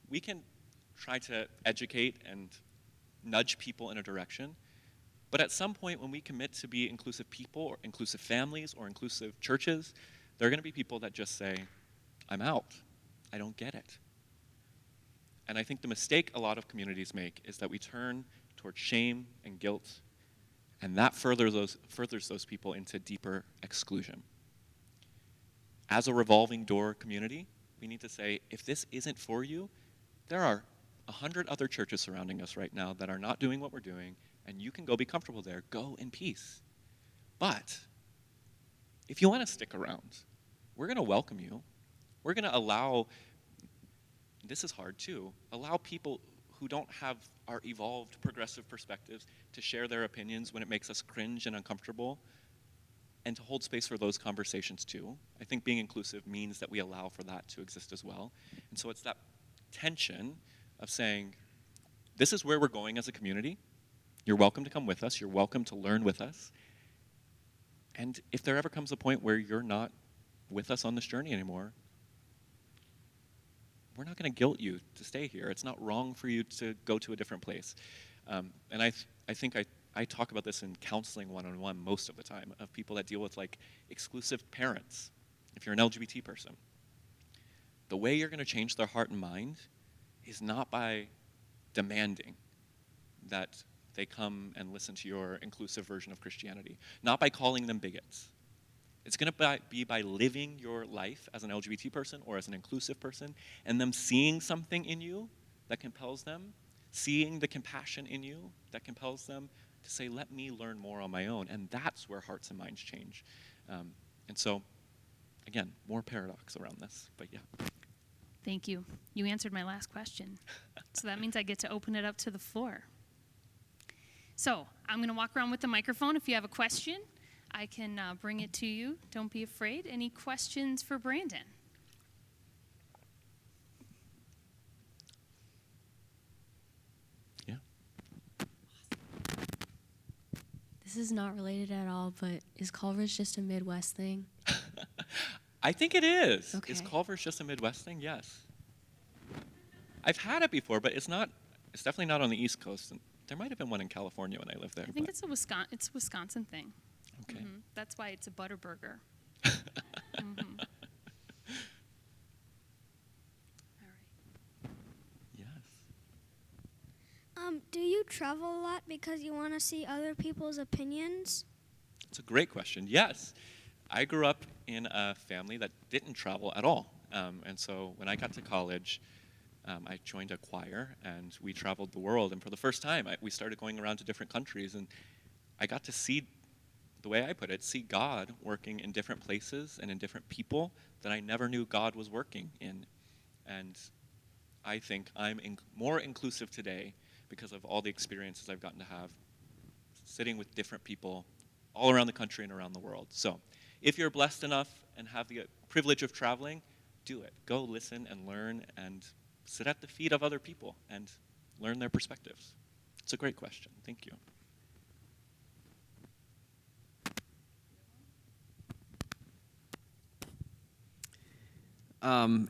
We can try to educate and nudge people in a direction, but at some point when we commit to be inclusive people or inclusive families or inclusive churches, there are going to be people that just say, I'm out. I don't get it. And I think the mistake a lot of communities make is that we turn towards shame and guilt And that furthers those people into deeper exclusion. As a revolving door community, we need to say, if this isn't for you, there are 100 other churches surrounding us right now that are not doing what we're doing, and you can go be comfortable there. Go in peace. But if you want to stick around, we're going to welcome you. We're going to allow, this is hard too, allow people who don't have our evolved progressive perspectives to share their opinions when it makes us cringe and uncomfortable, and to hold space for those conversations too. I think being inclusive means that we allow for that to exist as well. And so it's that tension of saying, this is where we're going as a community. You're welcome to come with us. You're welcome to learn with us. And if there ever comes a point where you're not with us on this journey anymore, we're not going to guilt you to stay here. It's not wrong for you to go to a different place. And I think I talk about this in counseling one-on-one most of the time, of people that deal with like exclusive parents, if you're an LGBT person. The way you're going to change their heart and mind is not by demanding that they come and listen to your inclusive version of Christianity, not by calling them bigots. It's going to be by living your life as an LGBT person or as an inclusive person, and them seeing something in you that compels them, seeing the compassion in you that compels them to say, let me learn more on my own. And that's where hearts and minds change. And so, again, more paradox around this, but yeah. Thank you. You answered my last question. So that means I get to open it up to the floor. So I'm going to walk around with the microphone. If you have a question, I can bring it to you. Don't be afraid. Any questions for Brandan? Yeah. This is not related at all, but is Culver's just a Midwest thing? I think it is. Okay. Is Culver's just a Midwest thing? Yes. I've had it before, but it's definitely not on the East Coast. And there might have been one in California when I lived there. I think it's a Wisconsin thing. Okay. Mm-hmm. That's why it's a butter burger. Mm-hmm. All right. Yes. Do you travel a lot because you want to see other people's opinions? It's a great question. Yes. I grew up in a family that didn't travel at all. And so when I got to college, I joined a choir, and we traveled the world. And for the first time, we started going around to different countries. And I got to see, the way I put it, see God working in different places and in different people that I never knew God was working in. And I think I'm more inclusive today because of all the experiences I've gotten to have sitting with different people all around the country and around the world. So if you're blessed enough and have the privilege of traveling, do it. Go listen and learn and sit at the feet of other people and learn their perspectives. It's a great question. Thank you.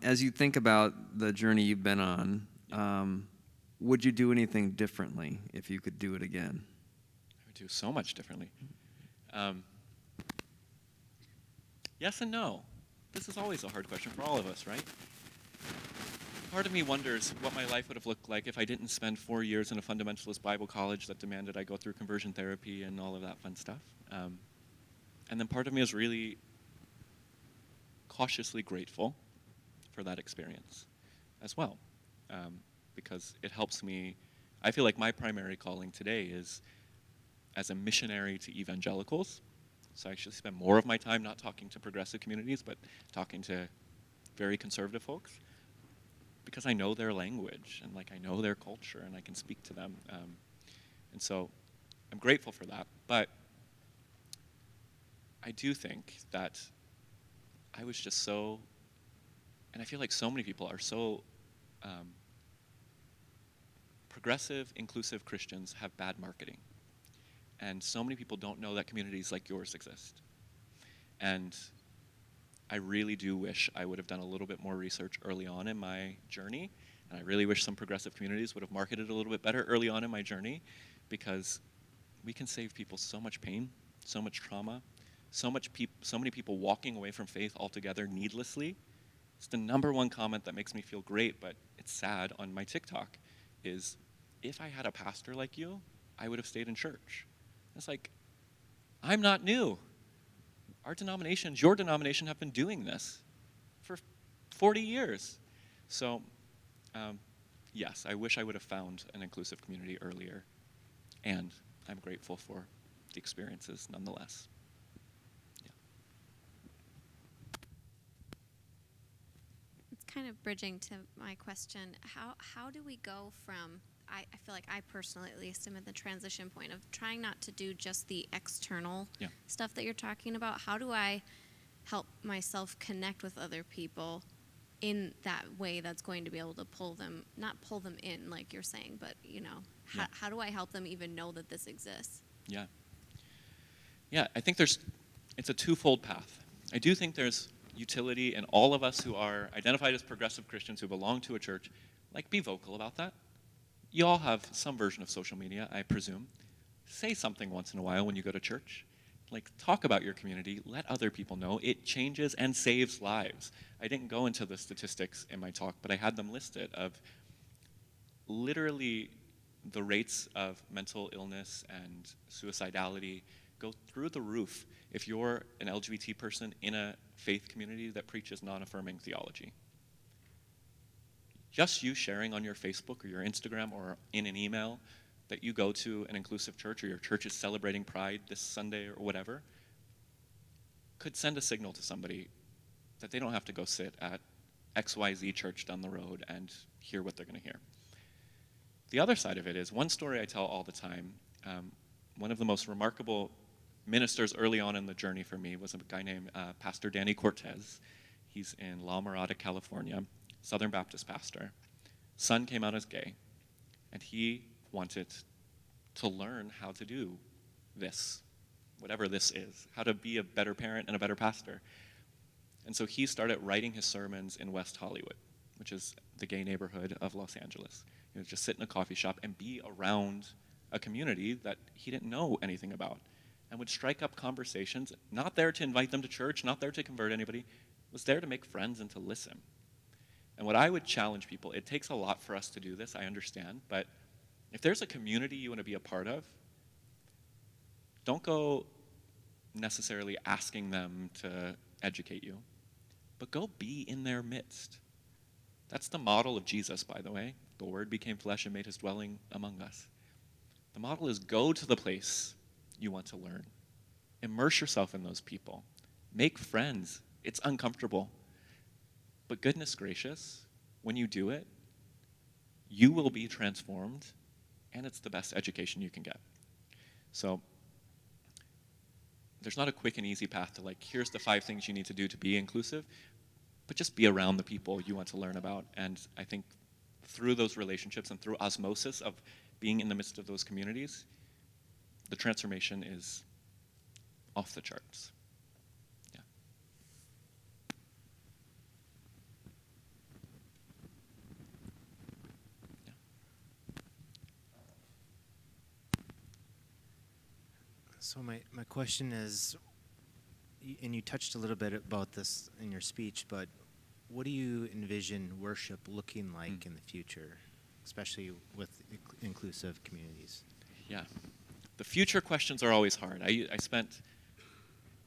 As you think about the journey you've been on, would you do anything differently if you could do it again? I would do so much differently. Yes and no. This is always a hard question for all of us, right? Part of me wonders what my life would have looked like if I didn't spend 4 years in a fundamentalist Bible college that demanded I go through conversion therapy and all of that fun stuff. And then part of me is really cautiously grateful for that experience as well, because it helps me. I feel like my primary calling today is as a missionary to evangelicals. So I actually spend more of my time not talking to progressive communities, but talking to very conservative folks, because I know their language and I know their culture and I can speak to them. And so I'm grateful for that. But I do think that I was just so, and I feel like so many people are so progressive, inclusive Christians have bad marketing. And so many people don't know that communities like yours exist. And I really do wish I would have done a little bit more research early on in my journey. And I really wish some progressive communities would have marketed a little bit better early on in my journey, because we can save people so much pain, so much trauma, so many people walking away from faith altogether needlessly. It's the number one comment that makes me feel great, but it's sad on my TikTok, is if I had a pastor like you, I would have stayed in church. It's like, I'm not new. Our denominations, your denomination, have been doing this for 40 years. So, yes, I wish I would have found an inclusive community earlier, and I'm grateful for the experiences nonetheless. Yeah. It's kind of bridging to my question. How do we go from, I feel like I personally at least am at the transition point of trying not to do just the external stuff that you're talking about. How do I help myself connect with other people in that way that's going to be able to not pull them in like you're saying, but how do I help them even know that this exists? Yeah. Yeah, I think it's a twofold path. I do think there's utility in all of us who are identified as progressive Christians who belong to a church. Like, be vocal about that. You all have some version of social media, I presume. Say something once in a while when you go to church. Like, talk about your community. Let other people know. It changes and saves lives. I didn't go into the statistics in my talk, but I had them listed of literally the rates of mental illness and suicidality go through the roof if you're an LGBT person in a faith community that preaches non-affirming theology. Just you sharing on your Facebook or your Instagram or in an email that you go to an inclusive church or your church is celebrating Pride this Sunday or whatever could send a signal to somebody that they don't have to go sit at XYZ church down the road and hear what they're going to hear. The other side of it is, one story I tell all the time, one of the most remarkable ministers early on in the journey for me was a guy named Pastor Danny Cortez. He's in La Mirada, California, Southern Baptist pastor. Son came out as gay, and he wanted to learn how to do this, whatever this is, how to be a better parent and a better pastor. And so he started writing his sermons in West Hollywood, which is the gay neighborhood of Los Angeles. He would just sit in a coffee shop and be around a community that he didn't know anything about, and would strike up conversations, not there to invite them to church, not there to convert anybody, was there to make friends and to listen. And what I would challenge people, it takes a lot for us to do this, I understand, but if there's a community you want to be a part of, don't go necessarily asking them to educate you, but go be in their midst. That's the model of Jesus, by the way. The Word became flesh and made his dwelling among us. The model is go to the place you want to learn. Immerse yourself in those people. Make friends. It's uncomfortable. But goodness gracious, when you do it, you will be transformed, and it's the best education you can get. So there's not a quick and easy path to like, here's the 5 things you need to do to be inclusive, but just be around the people you want to learn about. And I think through those relationships and through osmosis of being in the midst of those communities, the transformation is off the charts. Yeah. Yeah. So my question is, and you touched a little bit about this in your speech, but what do you envision worship looking like in the future, especially with inclusive communities? Yeah. The future questions are always hard. I spent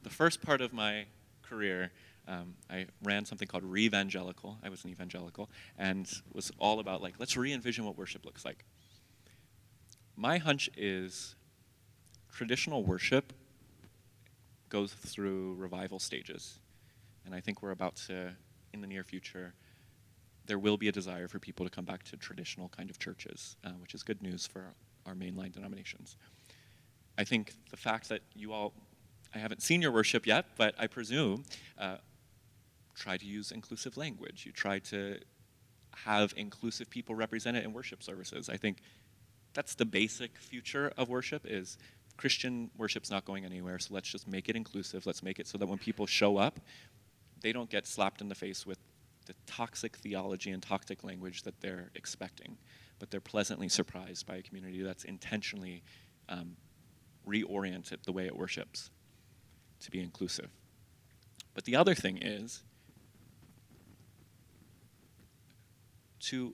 the first part of my career, I ran something called Re-Evangelical. I was an evangelical, and was all about like, let's re-envision what worship looks like. My hunch is traditional worship goes through revival stages. And I think we're about to, in the near future, there will be a desire for people to come back to traditional kind of churches, which is good news for our mainline denominations. I think the fact that you all, I haven't seen your worship yet, but I presume, try to use inclusive language. You try to have inclusive people represented in worship services. I think that's the basic future of worship is Christian worship's not going anywhere, so let's just make it inclusive. Let's make it so that when people show up, they don't get slapped in the face with the toxic theology and toxic language that they're expecting, but they're pleasantly surprised by a community that's intentionally reoriented the way it worships to be inclusive. But the other thing is to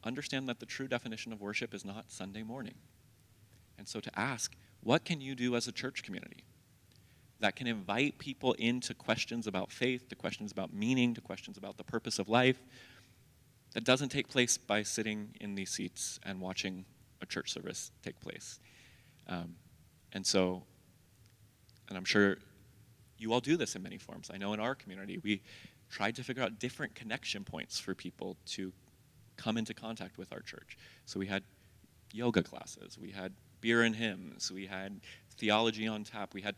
understand that the true definition of worship is not Sunday morning. And so to ask, what can you do as a church community? that can invite people into questions about faith, to questions about meaning, to questions about the purpose of life, that doesn't take place by sitting in these seats and watching a church service take place. And I'm sure you all do this in many forms. I know in our community, we tried to figure out different connection points for people to come into contact with our church. So we had yoga classes, we had beer and hymns, we had theology on tap, we had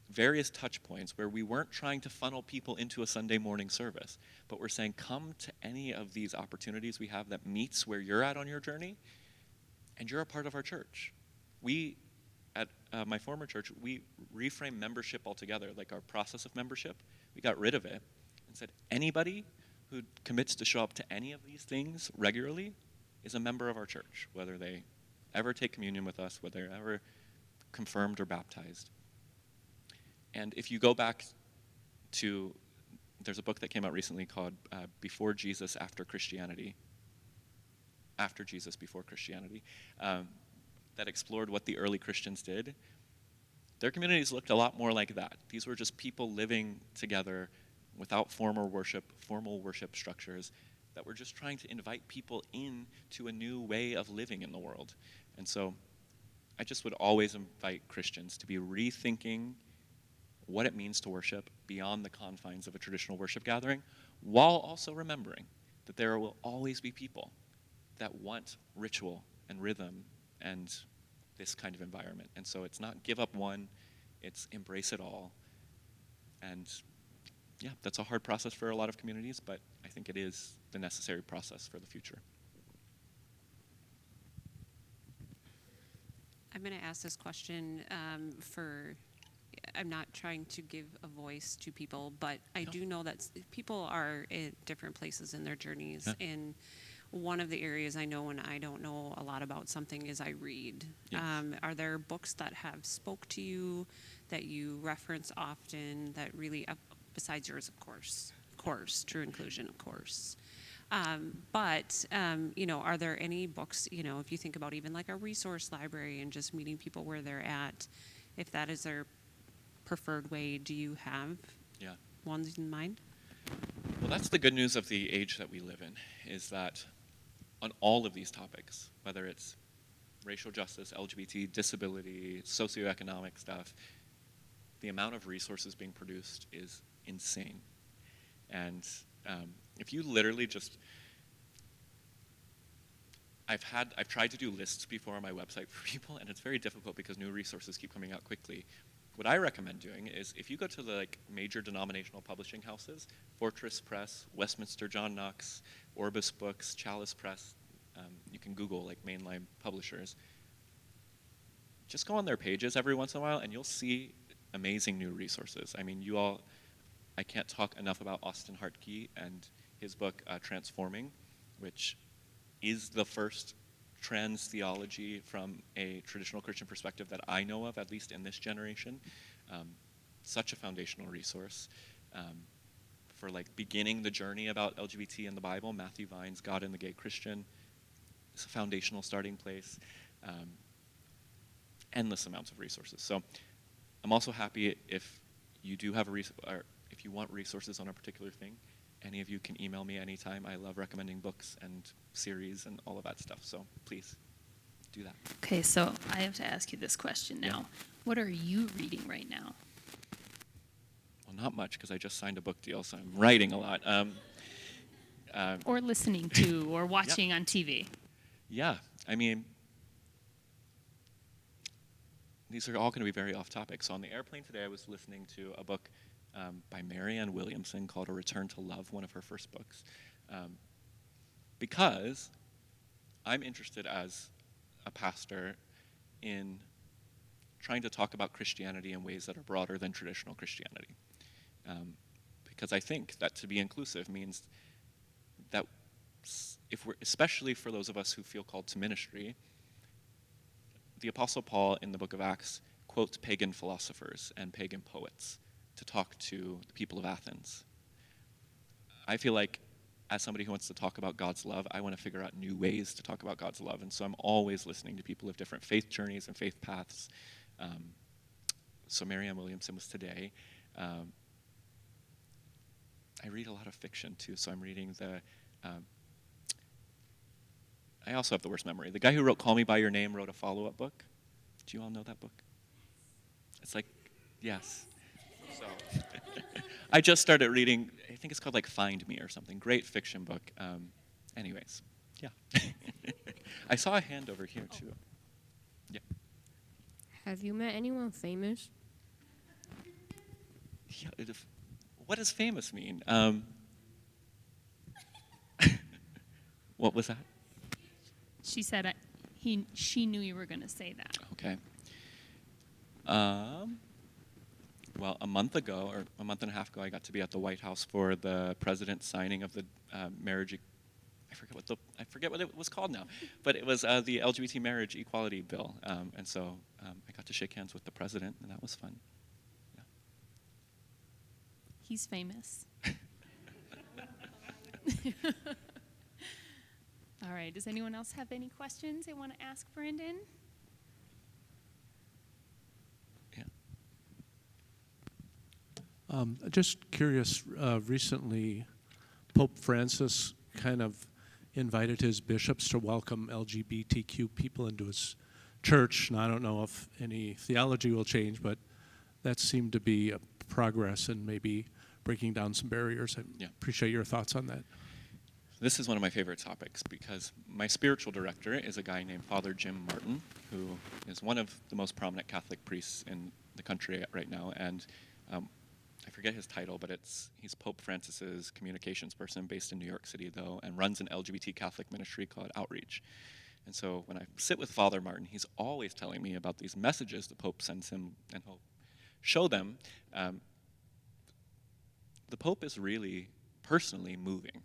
various touch points where we weren't trying to funnel people into a Sunday morning service, but we're saying, come to any of these opportunities we have that meets where you're at on your journey, and you're a part of our church. We, at my former church, we reframed membership altogether, like our process of membership. We got rid of it and said, anybody who commits to show up to any of these things regularly is a member of our church, whether they ever take communion with us, whether they're ever confirmed or baptized. And if you go back to, there's a book that came out recently called Before Jesus, After Christianity. After Jesus, Before Christianity. That explored what the early Christians did. Their communities looked a lot more like that. These were just people living together without formal worship structures that were just trying to invite people into a new way of living in the world. And so I just would always invite Christians to be rethinking what it means to worship beyond the confines of a traditional worship gathering, while also remembering that there will always be people that want ritual and rhythm and this kind of environment. And so it's not give up one, it's embrace it all. And yeah, that's a hard process for a lot of communities, but I think it is the necessary process for the future. I'm going to ask this question I'm not trying to give a voice to people, but I do know that people are at different places in their journeys. Yeah. And one of the areas I know when I don't know a lot about something is I read. Yes. Are there books that have spoke to you, that you reference often, that really, besides yours, of course, True Inclusion, of course. But are there any books, if you think about even like a resource library and just meeting people where they're at, if that is their preferred way, do you have ones in mind? Well, that's the good news of the age that we live in, is that on all of these topics, whether it's racial justice, LGBT, disability, socioeconomic stuff, the amount of resources being produced is insane. And if you literally just, I've tried to do lists before on my website for people, and it's very difficult because new resources keep coming out quickly. What I recommend doing is if you go to the major denominational publishing houses, Fortress Press, Westminster John Knox, Orbis Books, Chalice Press, you can Google mainline publishers. Just go on their pages every once in a while and you'll see amazing new resources. I mean, I can't talk enough about Austin Hartke and his book, Transforming, which is the first trans theology from a traditional Christian perspective that I know of, at least in this generation. Such a foundational resource for beginning the journey about LGBT in the Bible. Matthew Vine's God and the Gay Christian is a foundational starting place. Endless amounts of resources. So I'm also happy if you do have or if you want resources on a particular thing, any of you can email me anytime. I love recommending books and series and all of that stuff. So please do that. Okay, so I have to ask you this question now. Yeah. What are you reading right now? Well, not much because I just signed a book deal, so I'm writing a lot. Or listening to or watching on TV. Yeah, I mean, these are all going to be very off topic. So on the airplane today, I was listening to a book by Marianne Williamson called A Return to Love, one of her first books. Because I'm interested as a pastor in trying to talk about Christianity in ways that are broader than traditional Christianity. Because I think that to be inclusive means that especially for those of us who feel called to ministry, the Apostle Paul in the book of Acts quotes pagan philosophers and pagan poets to talk to the people of Athens. I feel like as somebody who wants to talk about God's love, I want to figure out new ways to talk about God's love. And so I'm always listening to people of different faith journeys and faith paths. So Marianne Williamson was today. I read a lot of fiction too, so I'm reading I also have the worst memory. The guy who wrote Call Me By Your Name wrote a follow-up book. Do you all know that book? It's like, yes. So I just started reading, I think it's called like Find Me or something. Great fiction book. Anyways, yeah. I saw a hand over here too. Yeah. Have you met anyone famous? Yeah, what does famous mean? What was that? She said she knew you were going to say that. Okay. Well, a month ago, or a month and a half ago, I got to be at the White House for the president's signing of the marriage. I forget what it was called now, but it was the LGBT marriage equality bill, and so I got to shake hands with the president, and that was fun. Yeah. He's famous. All right. Does anyone else have any questions they want to ask Brandan? Yeah. Just curious, recently Pope Francis kind of invited his bishops to welcome LGBTQ people into his church. And I don't know if any theology will change, but that seemed to be a progress in maybe breaking down some barriers. I appreciate your thoughts on that. This is one of my favorite topics because my spiritual director is a guy named Father Jim Martin, who is one of the most prominent Catholic priests in the country right now. And I forget his title, but he's Pope Francis's communications person based in New York City, though, and runs an LGBT Catholic ministry called Outreach. And so when I sit with Father Martin, he's always telling me about these messages the Pope sends him, and he'll show them. The Pope is really personally moving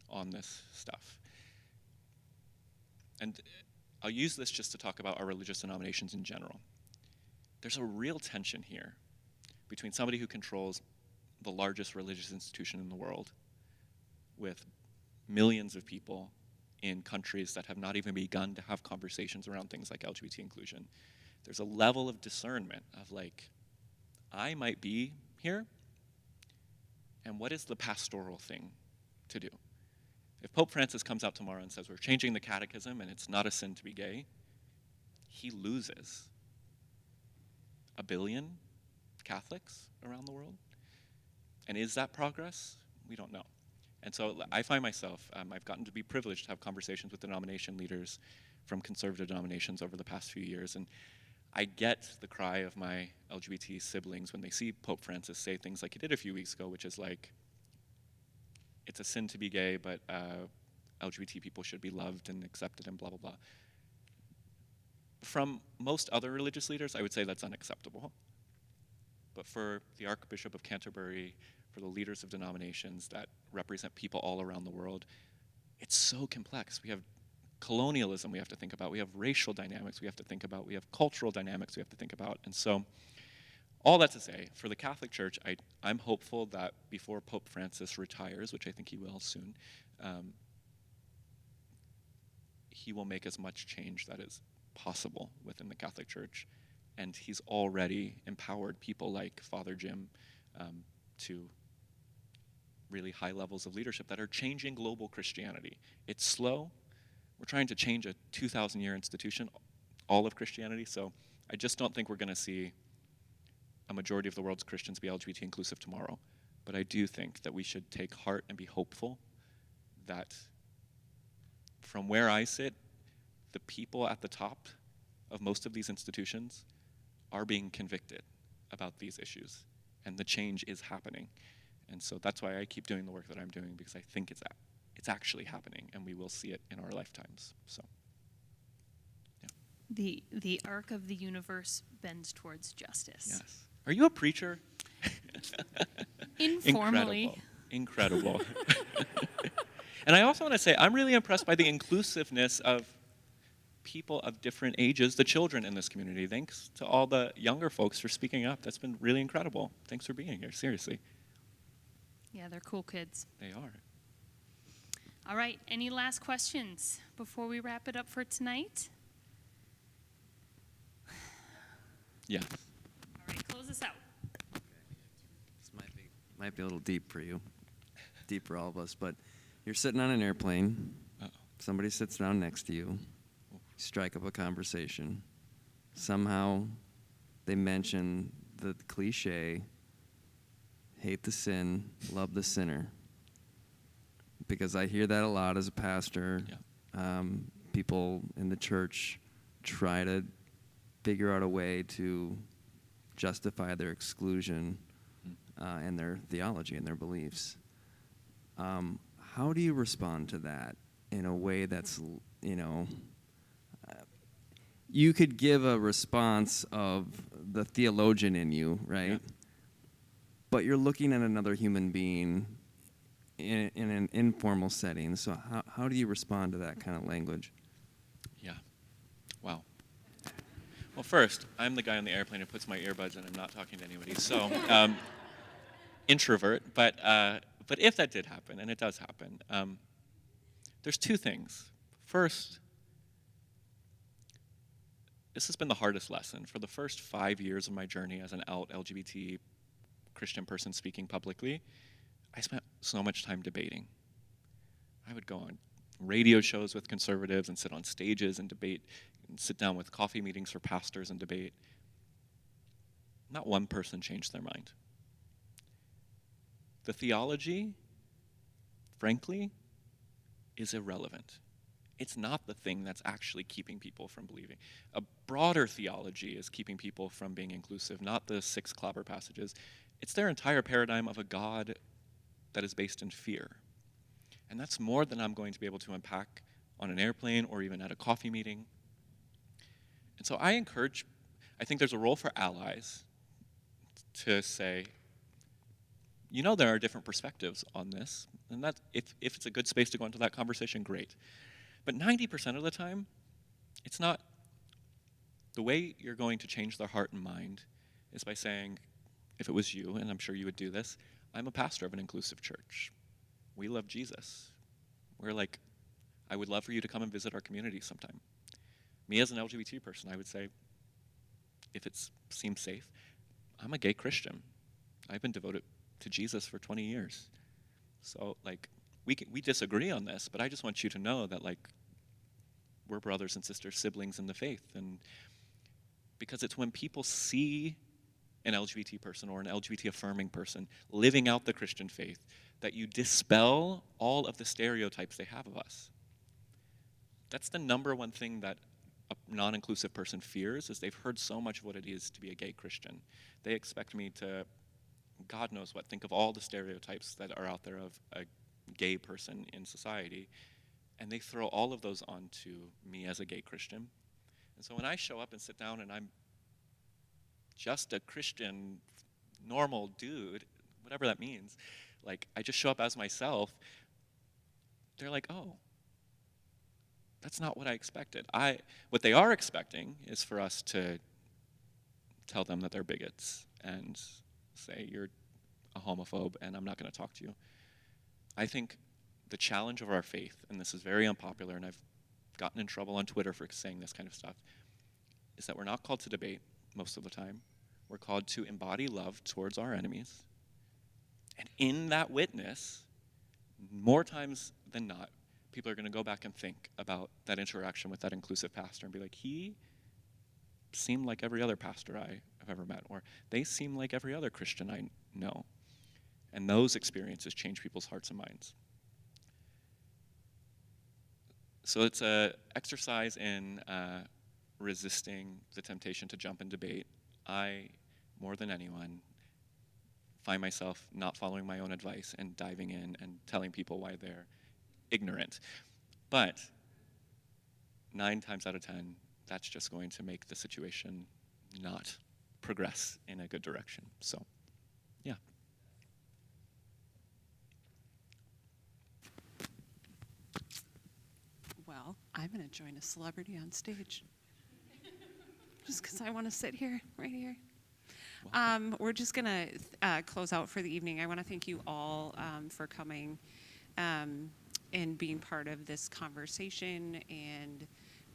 on this stuff. And I'll use this just to talk about our religious denominations in general. There's a real tension here between somebody who controls the largest religious institution in the world with millions of people in countries that have not even begun to have conversations around things like LGBT inclusion. There's a level of discernment of like, I might be here, and what is the pastoral thing to do? If Pope Francis comes out tomorrow and says we're changing the catechism and it's not a sin to be gay, he loses 1 billion Catholics around the world. And is that progress? We don't know. And so I find myself, I've gotten to be privileged to have conversations with denomination leaders from conservative denominations over the past few years. And I get the cry of my LGBT siblings when they see Pope Francis say things like he did a few weeks ago, which is like, it's a sin to be gay, but LGBT people should be loved and accepted and blah, blah, blah. From most other religious leaders, I would say that's unacceptable. But for the Archbishop of Canterbury, for the leaders of denominations that represent people all around the world, it's so complex. We have colonialism we have to think about. We have racial dynamics we have to think about. We have cultural dynamics we have to think about. And so all that to say, for the Catholic Church, I'm hopeful that before Pope Francis retires, which I think he will soon, he will make as much change that is possible within the Catholic Church. And he's already empowered people like Father Jim to really high levels of leadership that are changing global Christianity. It's slow. We're trying to change a 2,000-year institution, all of Christianity, so I just don't think we're going to see a majority of the world's Christians be LGBT inclusive tomorrow. But I do think that we should take heart and be hopeful that from where I sit, the people at the top of most of these institutions are being convicted about these issues, and the change is happening. And so that's why I keep doing the work that I'm doing, because I think it's actually happening, and we will see it in our lifetimes. So, yeah. The arc of the universe bends towards justice. Yes. Are you a preacher? Informally. Incredible. And I also want to say, I'm really impressed by the inclusiveness of people of different ages, the children in this community. Thanks to all the younger folks for speaking up. That's been really incredible. Thanks for being here, seriously. Yeah, they're cool kids. They are. All right, any last questions before we wrap it up for tonight? Yes. All right, close this out. This might be a little deep for you, deep for all of us, but you're sitting on an airplane. Uh-oh. Somebody sits down next to you. You strike up a conversation. Somehow they mention the cliche, hate the sin, love the sinner. Because I hear that a lot as a pastor. Yeah. People in the church try to figure out a way to justify their exclusion and their theology and their beliefs. How do you respond to that in a way that's, you could give a response of the theologian in you, right? Yeah. But you're looking at another human being in an informal setting. So how do you respond to that kind of language? Yeah. Wow. Well, first, I'm the guy on the airplane who puts my earbuds in. I'm not talking to anybody. So, introvert. But if that did happen, and it does happen, there's two things. First, this has been the hardest lesson. For the first 5 years of my journey as an out LGBT Christian person speaking publicly, I spent so much time debating. I would go on radio shows with conservatives and sit on stages and debate, and sit down with coffee meetings for pastors and debate. Not one person changed their mind. The theology, frankly, is irrelevant. It's not the thing that's actually keeping people from believing. A broader theology is keeping people from being inclusive, not the 6 clobber passages. It's their entire paradigm of a God that is based in fear. And that's more than I'm going to be able to unpack on an airplane or even at a coffee meeting. And so I think there's a role for allies to say, there are different perspectives on this, and that if it's a good space to go into that conversation, great. But 90% of the time, it's not. The way you're going to change their heart and mind is by saying, if it was you, and I'm sure you would do this, I'm a pastor of an inclusive church. We love Jesus. We're like, I would love for you to come and visit our community sometime. Me as an LGBT person, I would say, if it seems safe, I'm a gay Christian. I've been devoted to Jesus for 20 years. So, we disagree on this, but I just want you to know that, we're brothers and sisters, siblings in the faith. And because it's when people see an LGBT person or an LGBT affirming person living out the Christian faith that you dispel all of the stereotypes they have of us. That's the number one thing that a non-inclusive person fears, is they've heard so much of what it is to be a gay Christian. They expect me to, God knows what, think of all the stereotypes that are out there of a gay person in society, and they throw all of those onto me as a gay Christian. And so when I show up and sit down and I'm just a Christian, normal dude, whatever that means, I just show up as myself, they're like, oh, that's not what I expected. What they are expecting is for us to tell them that they're bigots and say, you're a homophobe and I'm not going to talk to you. I think the challenge of our faith, and this is very unpopular, and I've gotten in trouble on Twitter for saying this kind of stuff, is that we're not called to debate most of the time. We're called to embody love towards our enemies. And in that witness, more times than not, people are going to go back and think about that interaction with that inclusive pastor and be like, he seemed like every other pastor I've ever met, or they seem like every other Christian I know. And those experiences change people's hearts and minds. So it's an exercise in resisting the temptation to jump in debate. I, more than anyone, find myself not following my own advice and diving in and telling people why they're ignorant. But 9 times out of 10, that's just going to make the situation not progress in a good direction. So, yeah. Well, I'm going to join a celebrity on stage. Just because I want to sit here, right here. We're just going to close out for the evening. I want to thank you all for coming and being part of this conversation and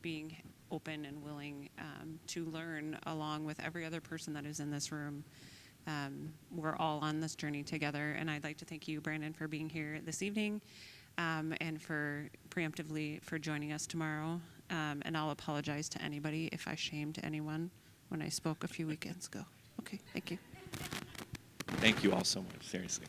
being open and willing to learn along with every other person that is in this room. We're all on this journey together, and I'd like to thank you, Brandon, for being here this evening, and for preemptively for joining us tomorrow. And I'll apologize to anybody if I shamed anyone when I spoke a few weekends ago. Okay, thank you. Thank you all so much, seriously.